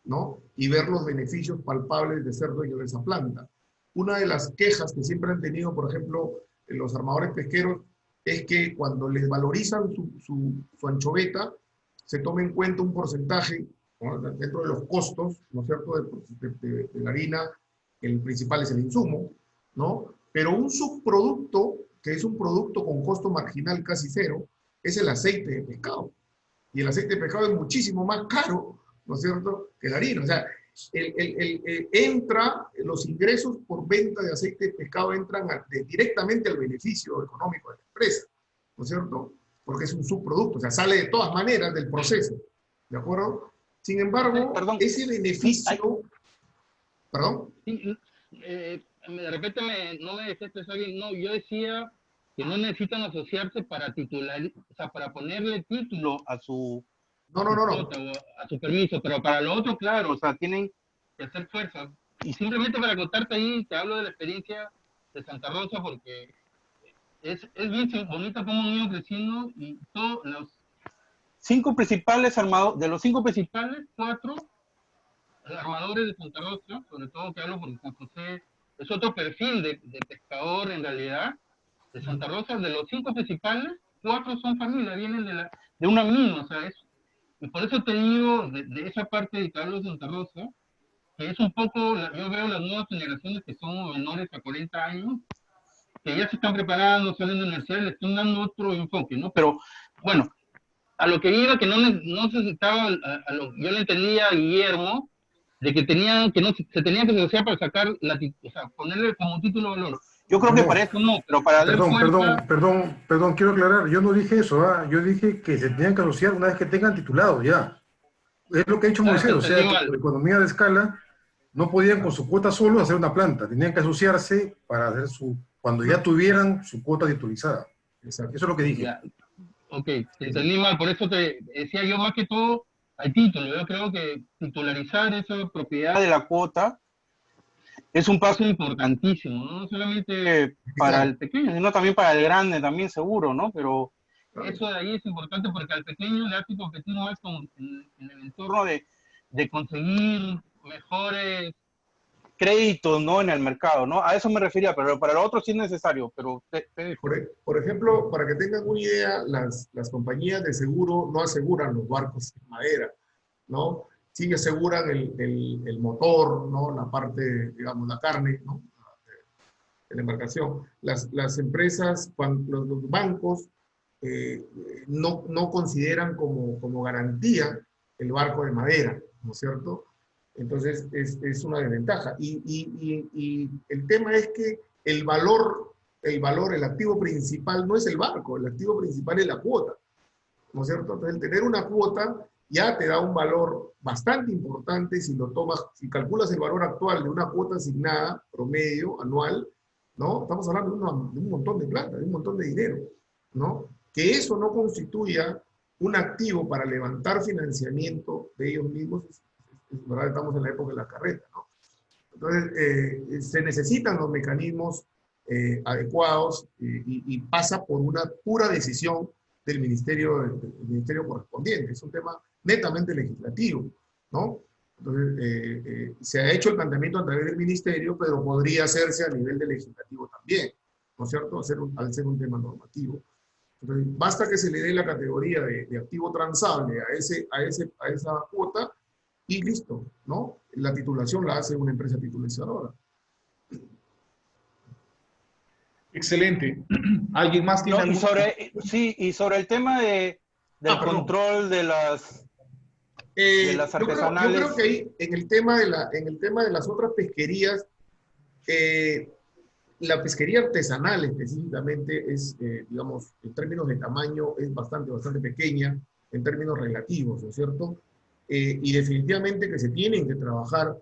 ¿no? Y ver los beneficios palpables de ser dueños de esa planta. Una de las quejas que siempre han tenido, por ejemplo, los armadores pesqueros, es que cuando les valorizan su anchoveta, se tome en cuenta un porcentaje, ¿no?, dentro de los costos, ¿no es cierto?, de la harina. El principal es el insumo, ¿no? Pero un subproducto, que es un producto con costo marginal casi cero, es el aceite de pescado. Y el aceite de pescado es muchísimo más caro, ¿no es cierto?, que la harina. O sea, los ingresos por venta de aceite de pescado entran directamente al beneficio económico de la empresa, ¿no es cierto?, porque es un subproducto, o sea, sale de todas maneras del proceso, ¿de acuerdo? Sin embargo, Perdón. ese beneficio... ¿Perdón? Sí, de repente no me dejé expresar bien. No, yo decía que no necesitan asociarse para titular, o sea, para ponerle título a su No. cuota o a su permiso, pero para lo otro, claro, o sea, tienen que hacer fuerza. Y simplemente para contarte ahí, te hablo de la experiencia de Santa Rosa, porque es bien bonita cómo han ido creciendo, y todos los 5 principales armados, de los 5 principales, 4 armadores de Santa Rosa, sobre todo que hablo porque San José es otro perfil de pescador en realidad, de Santa Rosa. De los 5 principales, 4 son familia, vienen de una misma, o sea, y por eso te digo, de esa parte de Carlos Santa Rosa, que es un poco, yo veo las nuevas generaciones que son menores a 40 años, que ya se están preparando, salen de la universidad, le están dando otro enfoque, ¿no? Pero, bueno, a lo que iba, que no necesitaba, yo le entendía a Guillermo, de que se tenía que asociar para sacar, o sea, ponerle como título de valor. Yo creo que para eso no, pero para dar fuerza... Perdón, quiero aclarar, yo no dije eso, yo dije que se tenían que asociar una vez que tengan titulado, ya. Es lo que ha dicho Moisés, o sea, que por economía de escala no podían con su cuota solo hacer una planta, tenían que asociarse para hacer cuando ya tuvieran su cuota titulizada. Exacto. Eso es lo que dije. Ya. Ok, te entendí mal, por eso te decía yo más que todo al título. Yo creo que titularizar esa propiedad de la cuota es un paso importantísimo, no solamente para el pequeño, sino también para el grande, también seguro, ¿no? Pero eso de ahí es importante porque al pequeño le hace competir más en el entorno de conseguir mejores créditos, ¿no?, en el mercado, ¿no? A eso me refería, pero para lo otro sí es necesario, pero... Por ejemplo, para que tengan una idea, las compañías de seguro no aseguran los barcos de madera, ¿no? Sí aseguran el motor, ¿no?, la parte, digamos, la carne, ¿no?, de la embarcación. Las empresas, los bancos no consideran como garantía el barco de madera, ¿no es cierto? Entonces, es una desventaja. Y el tema es que el activo principal no es el barco, el activo principal es la cuota, ¿no es cierto? Entonces, el tener una cuota ya te da un valor bastante importante si calculas el valor actual de una cuota asignada, promedio, anual, ¿no? Estamos hablando de un montón de plata, de un montón de dinero, ¿no? Que eso no constituya un activo para levantar financiamiento de ellos mismos, ¿verdad? Estamos en la época de la carreta, ¿no? Entonces, se necesitan los mecanismos adecuados y pasa por una pura decisión del ministerio correspondiente. Es un tema netamente legislativo, ¿no? Entonces, se ha hecho el planteamiento a través del ministerio, pero podría hacerse a nivel de legislativo también, ¿no es cierto?, al ser un tema normativo. Entonces, basta que se le dé la categoría de activo transable a esa cuota y listo, ¿no? La titulación la hace una empresa titulizadora. Excelente. ¿Alguien más tiene algo? Y sobre el tema del control de las artesanales. Yo creo que ahí, en el tema de las otras pesquerías, la pesquería artesanal específicamente es, digamos, en términos de tamaño, es bastante pequeña, en términos relativos, ¿no es cierto? Y definitivamente que se tienen que trabajar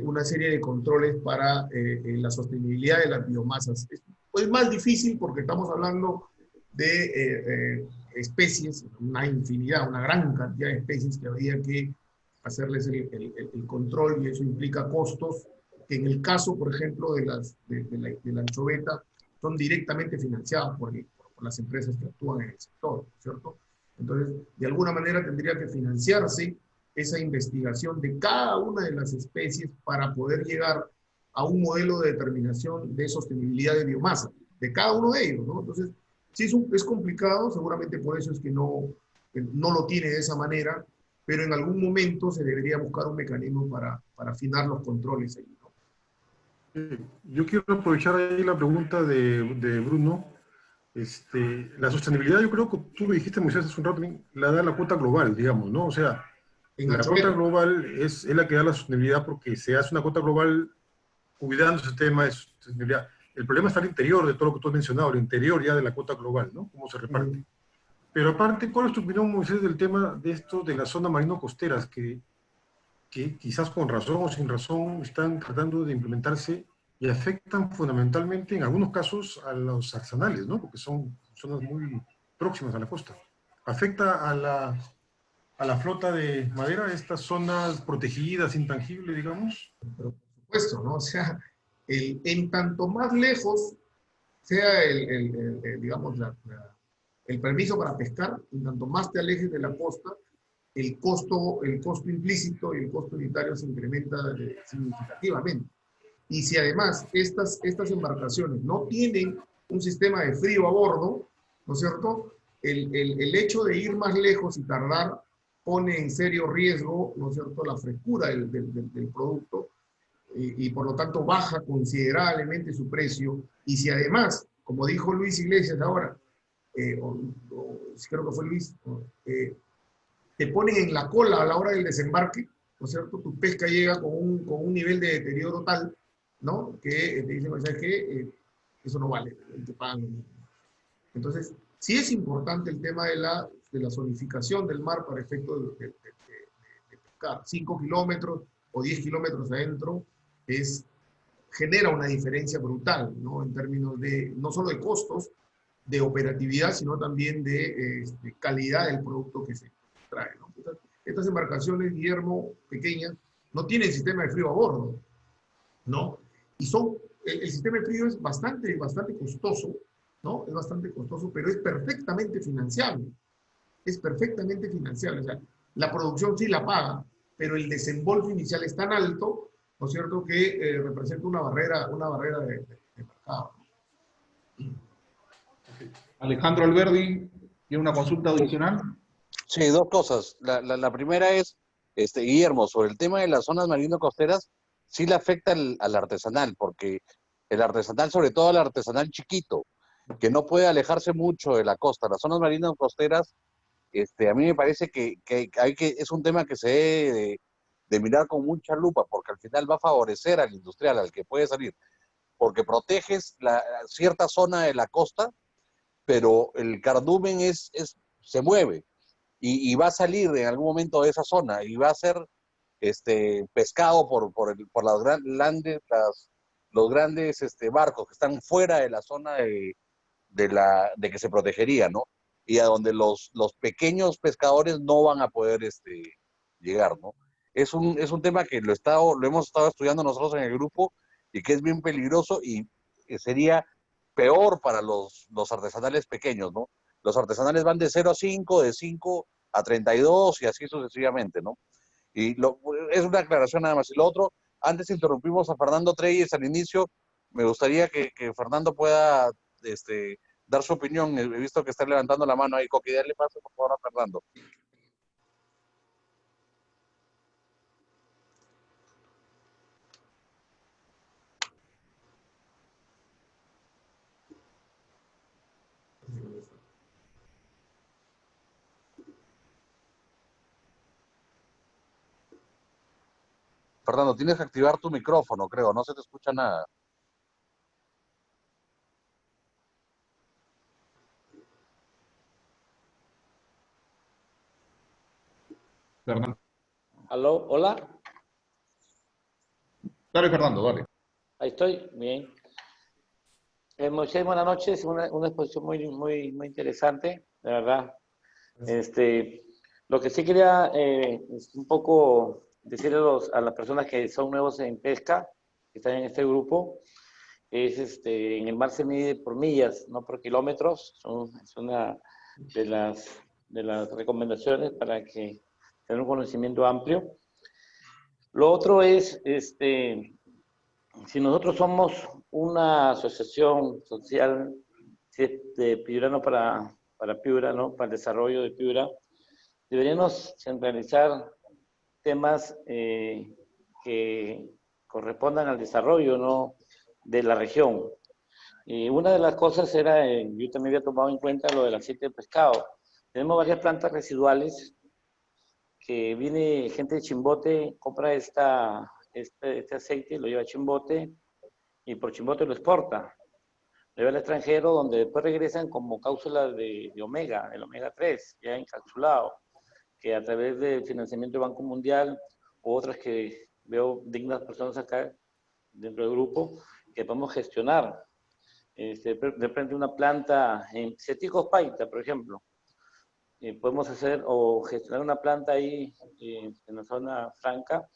una serie de controles para la sostenibilidad de las biomasas. Es más difícil porque estamos hablando de especies, una infinidad, una gran cantidad de especies que habría que hacerles el control, y eso implica costos que en el caso, por ejemplo, de la anchoveta, son directamente financiados por las empresas que actúan en el sector, ¿cierto? Entonces, de alguna manera tendría que financiarse esa investigación de cada una de las especies para poder llegar a un modelo de determinación de sostenibilidad de biomasa, de cada uno de ellos, ¿no? Entonces, Sí, es complicado, seguramente por eso es que no lo tiene de esa manera, pero en algún momento se debería buscar un mecanismo para afinar los controles ahí, ¿no? Yo quiero aprovechar ahí la pregunta de Bruno. La sostenibilidad, yo creo que tú lo dijiste, Moisés, hace un rato, la da la cuota global, digamos, ¿no? O sea, En la cuota Anchoqueta. global es la que da la sostenibilidad porque se hace una cuota global cuidando ese tema de sostenibilidad. El problema está al interior de todo lo que tú has mencionado, el interior ya de la cuota global, ¿no? Cómo se reparte. Pero aparte, ¿cuál es tu opinión, Moisés, del tema de esto de las zonas marino-costeras que quizás con razón o sin razón están tratando de implementarse y afectan fundamentalmente en algunos casos a los arsenales, ¿no? Porque son zonas muy próximas a la costa? ¿Afecta a la flota de madera, estas zonas protegidas, intangibles, digamos? Pero por supuesto, ¿no? O sea, en tanto más lejos sea digamos, el permiso para pescar, en tanto más te alejes de la costa, el costo implícito y el costo unitario se incrementa significativamente. Y si además estas embarcaciones no tienen un sistema de frío a bordo, ¿no es cierto? El hecho de ir más lejos y tardar pone en serio riesgo, ¿no es cierto?, la frescura del producto y por lo tanto baja considerablemente su precio. Y si además, como dijo Luis Iglesias ahora, creo que fue Luis, te ponen en la cola a la hora del desembarque, ¿no es cierto? Tu pesca llega con un nivel de deterioro tal, ¿no? Que te dicen, ¿sabes qué? Eso no vale, te pagan. Entonces, sí es importante el tema de la zonificación del mar para efectos de pescar. 5 kilómetros o 10 kilómetros adentro genera una diferencia brutal, ¿no? En términos de, no solo de costos, de operatividad, sino también de calidad del producto que se trae, ¿no? Estas embarcaciones, Guillermo, pequeñas, no tienen sistema de frío a bordo, ¿no? Y el sistema de frío es bastante costoso, ¿no? Es bastante costoso, pero es perfectamente financiable. Es perfectamente financiable. O sea, la producción sí la paga, pero el desembolso inicial es tan alto, ¿no es cierto?, que representa una barrera de mercado. Alejandro Alberdi, ¿tiene una consulta adicional? Sí, dos cosas. La primera es, Guillermo, sobre el tema de las zonas marino-costeras, sí le afecta al artesanal, porque el artesanal, sobre todo al artesanal chiquito, que no puede alejarse mucho de la costa. Las zonas marino-costeras, a mí me parece que es un tema que se debe de mirar con mucha lupa, porque al final va a favorecer al industrial, al que puede salir, porque proteges cierta zona de la costa, pero el cardumen se mueve y va a salir en algún momento de esa zona y va a ser pescado por los grandes barcos que están fuera de la zona de que se protegería, ¿no? Y a donde los pequeños pescadores no van a poder llegar, ¿no? Es un tema que lo hemos estado estudiando nosotros en el grupo y que es bien peligroso y sería peor para los artesanales pequeños, ¿no? Los artesanales van de 0 a 5, de 5 a 32 y así sucesivamente, ¿no? Es una aclaración nada más. Y lo otro, antes interrumpimos a Fernando Treyes al inicio, me gustaría que Fernando pueda dar su opinión. He visto que está levantando la mano ahí. Coqui, dale paso por favor a Fernando. Fernando, tienes que activar tu micrófono, creo, no se te escucha nada. Fernando. ¿Aló? ¿Hola? Dale, Fernando, dale. Ahí estoy, bien. Moisés, buenas noches, una exposición muy interesante, de verdad. Lo que sí quería es un poco decirle a las personas que son nuevos en pesca, que están en este grupo, en el mar se mide por millas, no por kilómetros. Es una de las recomendaciones para que tengan un conocimiento amplio. Lo otro es, si nosotros somos una asociación social si es de Piurano para Piura, ¿no? Para el desarrollo de Piura, deberíamos centralizar temas que correspondan al desarrollo, ¿no? De la región. Y una de las cosas era, yo también había tomado en cuenta lo del aceite de pescado. Tenemos varias plantas residuales que viene gente de Chimbote, compra este aceite, lo lleva a Chimbote y por Chimbote lo exporta. Lo lleva al extranjero donde después regresan como cápsulas de omega, el omega 3, ya encapsulado, que a través del financiamiento del Banco Mundial u otras que veo dignas personas acá dentro del grupo, que podemos gestionar. De repente una planta en Ceticos Paita, por ejemplo, podemos hacer o gestionar una planta ahí en la zona franca,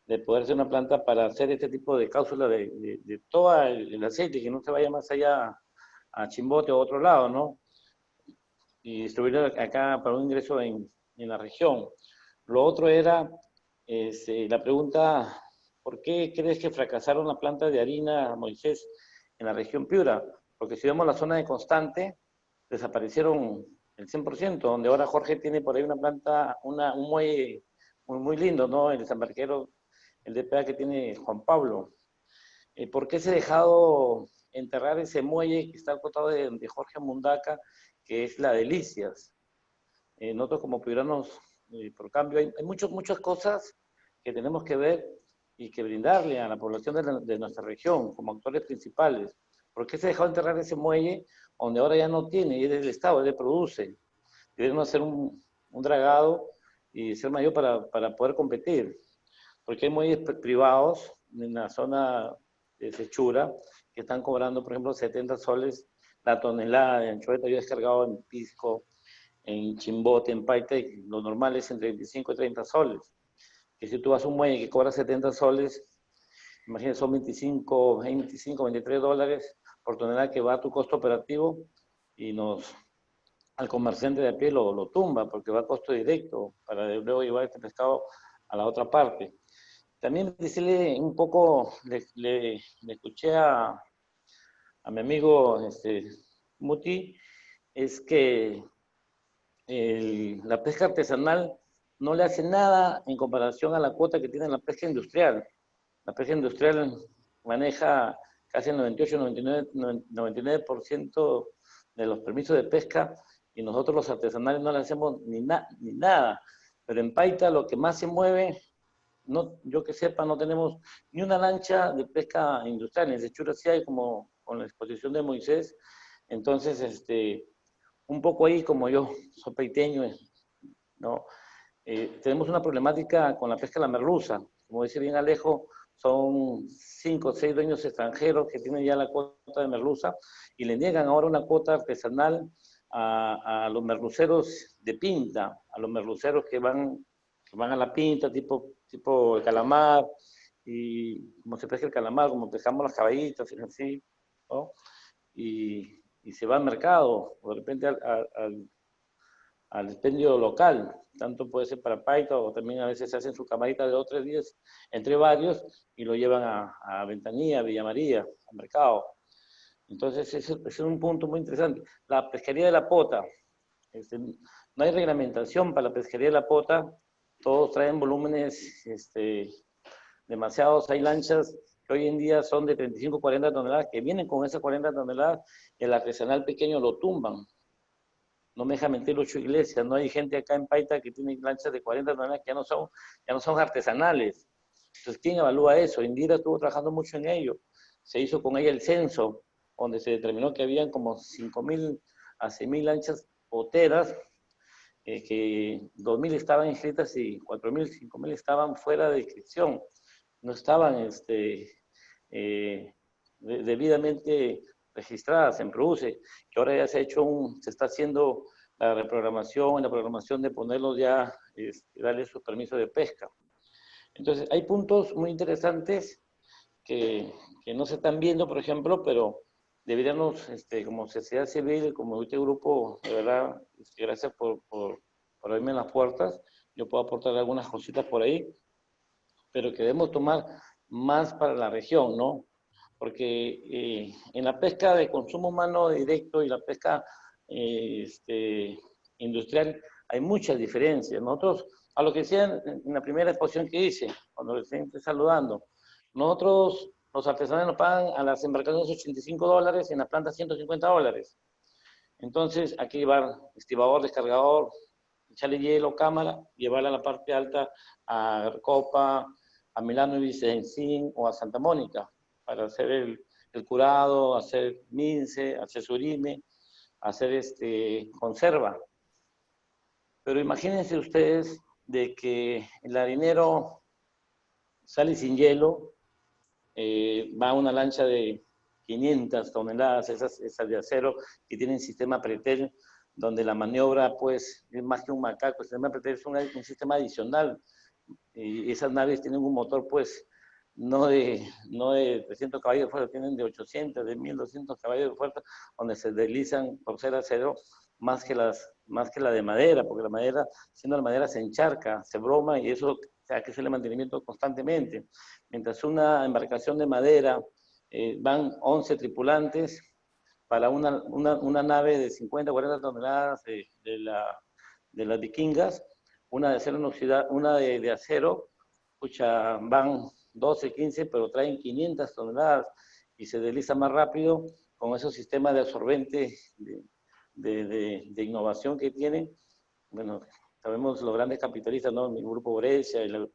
de poder hacer una planta para hacer este tipo de cápsula de todo el aceite, que no se vaya más allá a Chimbote o a otro lado, ¿no? Y distribuirlo acá para un ingreso en la región. Lo otro era la pregunta, ¿por qué crees que fracasaron las plantas de harina, Moisés, en la región Piura? Porque si vemos la zona de Constante, desaparecieron el 100%, donde ahora Jorge tiene por ahí una planta, un muelle muy lindo, ¿no? El desembarquero, el DPA que tiene Juan Pablo. ¿Por qué se ha dejado enterrar ese muelle que está al costado de Jorge Mundaca, que es La Delicias? Nosotros como piuranos, por cambio, hay muchas cosas que tenemos que ver y que brindarle a la población de nuestra región como actores principales. ¿Por qué se ha dejado enterrar ese muelle donde ahora ya no tiene, y es del Estado, él le produce? Debemos hacer un dragado y ser mayor para poder competir. Porque hay muelles privados en la zona de Sechura que están cobrando, por ejemplo, 70 soles la tonelada de anchoveta. Yo he descargado en Pisco, en Chimbote, en Paita, y lo normal es entre 25 y 30 soles. Que si tú vas a un muelle que cobra 70 soles, imagínate, son 25, 23 dólares por tonelada que va a tu costo operativo y al comerciante de a pie lo tumba porque va a costo directo para luego llevar este pescado a la otra parte. También decirle un poco, le escuché a mi amigo Muti, es que la pesca artesanal no le hace nada en comparación a la cuota que tiene la pesca industrial. La pesca industrial maneja casi el 98-99% de los permisos de pesca y nosotros los artesanales no le hacemos ni nada. Pero en Paita lo que más se mueve, no, yo que sepa, no tenemos ni una lancha de pesca industrial. En Sechura sí hay, como con la exposición de Moisés. Entonces, un poco ahí, como yo soy paiteño, ¿no? Tenemos una problemática con la pesca de la merluza. Como dice bien Alejo, son 5 o 6 dueños extranjeros que tienen ya la cuota de merluza y le niegan ahora una cuota artesanal a los merluceros de pinta, a los merluceros que van a la pinta, tipo el calamar, y como se pesca el calamar, como pescamos las caballitas, y así, ¿no? Y se va al mercado, o de repente al expendio local, tanto puede ser para Paita o también a veces se hacen su camarita de 2 o 3 días entre varios y lo llevan a Ventanilla, a Villa María, al mercado. Entonces ese es un punto muy interesante. La pesquería de la pota, no hay reglamentación para la pesquería de la pota, todos traen volúmenes demasiados, hay lanchas que hoy en día son de 35 40 toneladas, que vienen con esas 40 toneladas, y el artesanal pequeño lo tumban. No me deja mentir Lucho Iglesias, no hay gente acá en Paita que tiene lanchas de 40 toneladas que ya no son artesanales. Entonces, ¿quién evalúa eso? Indira estuvo trabajando mucho en ello. Se hizo con ella el censo, donde se determinó que habían como 5.000 a 6.000 lanchas poteras, que 2.000 estaban inscritas y 4.000, 5.000 estaban fuera de inscripción. No estaban debidamente registradas en Produce, que ahora ya se está haciendo la reprogramación, la programación de ponerlos ya, darle sus permisos de pesca. Entonces, hay puntos muy interesantes que no se están viendo, por ejemplo, pero deberíamos, como sociedad civil, como este grupo, de verdad, gracias por abrirme las puertas, yo puedo aportar algunas cositas por ahí, pero que debemos tomar más para la región, ¿no? porque en la pesca de consumo humano directo y la pesca industrial hay muchas diferencias. Nosotros, a lo que decían en la primera exposición que hice, cuando les estoy saludando, nosotros, los artesanales nos pagan a las embarcaciones $85 y en la planta $150. Entonces, hay que llevar estibador, descargador, echarle hielo, cámara, llevarla a la parte alta a Copa, a Milano y Vicentín o a Santa Mónica para hacer el curado, hacer mince, hacer surime, hacer conserva. Pero imagínense ustedes de que el harinero sale sin hielo, va a una lancha de 500 toneladas, esas de acero que tienen sistema pretel, donde la maniobra pues es más que un macaco, el sistema pretel es un sistema adicional, y esas naves tienen un motor pues no de 300 caballos de fuerza, tienen de 800, de 1200 caballos de fuerza, donde se deslizan por ser acero más que la de madera, porque la madera, siendo la madera, se encharca, se broma y eso hay que hacerle mantenimiento constantemente. Mientras una embarcación de madera van 11 tripulantes para una nave de 50, 40 toneladas de las vikingas, una de acero inoxidable, una de acero, pucha, van 12, 15, pero traen 500 toneladas y se desliza más rápido con esos sistemas de absorbente de innovación que tienen. Bueno, sabemos los grandes capitalistas, ¿no? Mi grupo Borecia y lo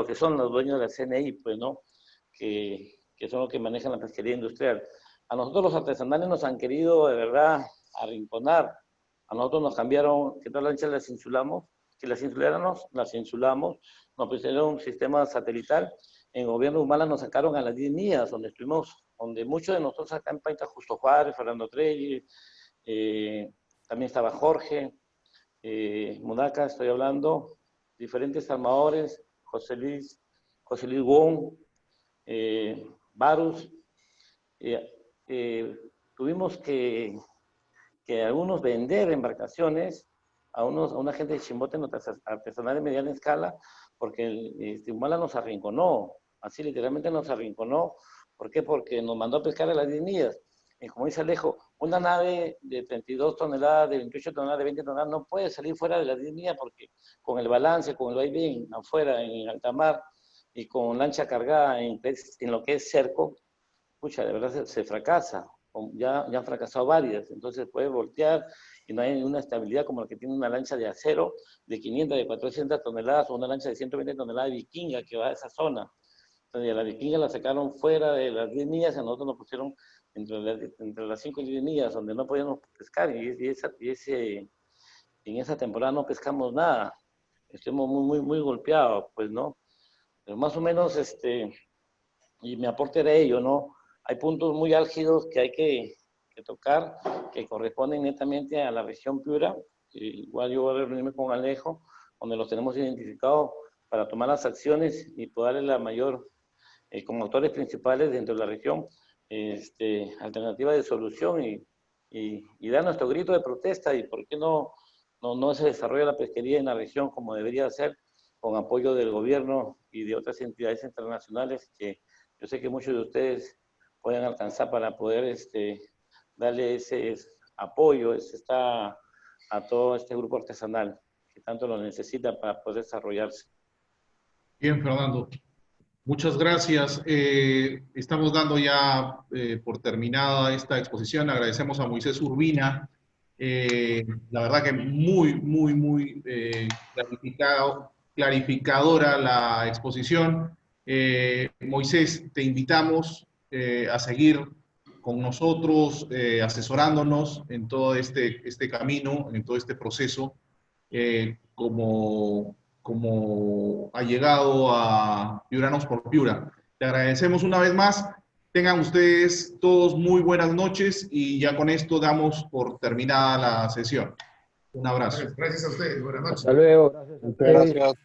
que son los dueños de la CNI, pues, ¿no? Que son los que manejan la pesquería industrial. A nosotros los artesanales nos han querido de verdad arrinconar. A nosotros nos cambiaron, que todas las lanchas las insulamos, que las insuláramos, las insulamos, nos pusieron un sistema satelital. En gobierno Humala nos sacaron a las 10 millas, donde estuvimos, donde muchos de nosotros acá en Paita, Justo Juárez, Fernando Trelli, también estaba Jorge, Mudaca, estoy hablando, diferentes armadores, José Luis Wong, Varus. Tuvimos que algunos vender embarcaciones a una gente de Chimbote artesanal de mediana escala, porque Humala nos arrinconó, así literalmente nos arrinconó. ¿Por qué? Porque nos mandó a pescar a las 10 millas. Y como dice Alejo, una nave de 32 toneladas, de 28 toneladas, de 20 toneladas, no puede salir fuera de las 10 millas porque con el balance, con el vaivén afuera, en alta mar, y con lancha cargada en lo que es cerco, pucha, de verdad se fracasa. Ya han fracasado varias, entonces puede voltear y no hay una estabilidad como la que tiene una lancha de acero de 500, de 400 toneladas o una lancha de 120 toneladas de vikinga que va a esa zona. Entonces, a la vikinga la sacaron fuera de las 10 millas y a nosotros nos pusieron entre las 5 y 10 millas, donde no podíamos pescar, y en esa temporada no pescamos nada. Estuvimos muy golpeados, pues, ¿no? Pero más o menos, y mi aporte era ello, ¿no? Hay puntos muy álgidos que hay que tocar, que corresponden netamente a la región Piura. Igual yo voy a reunirme con Alejo, donde los tenemos identificados para tomar las acciones y poder darle la mayor, como actores principales dentro de la región, alternativa de solución y dar nuestro grito de protesta y por qué no se desarrolla la pesquería en la región como debería ser, con apoyo del gobierno y de otras entidades internacionales que yo sé que muchos de ustedes pueden alcanzar para poder darle ese apoyo a todo este grupo artesanal que tanto lo necesita para poder desarrollarse. Bien, Fernando. Muchas gracias. Estamos dando ya por terminada esta exposición. Agradecemos a Moisés Urbina. La verdad que muy clarificadora la exposición. Moisés, te invitamos a seguir con nosotros, asesorándonos en todo este camino, en todo este proceso, como ha llegado a Piuranos por Piura. Te agradecemos una vez más. Tengan ustedes todos muy buenas noches y ya con esto damos por terminada la sesión. Un abrazo. Gracias a ustedes. Buenas noches. Hasta luego. Gracias a ustedes. Gracias.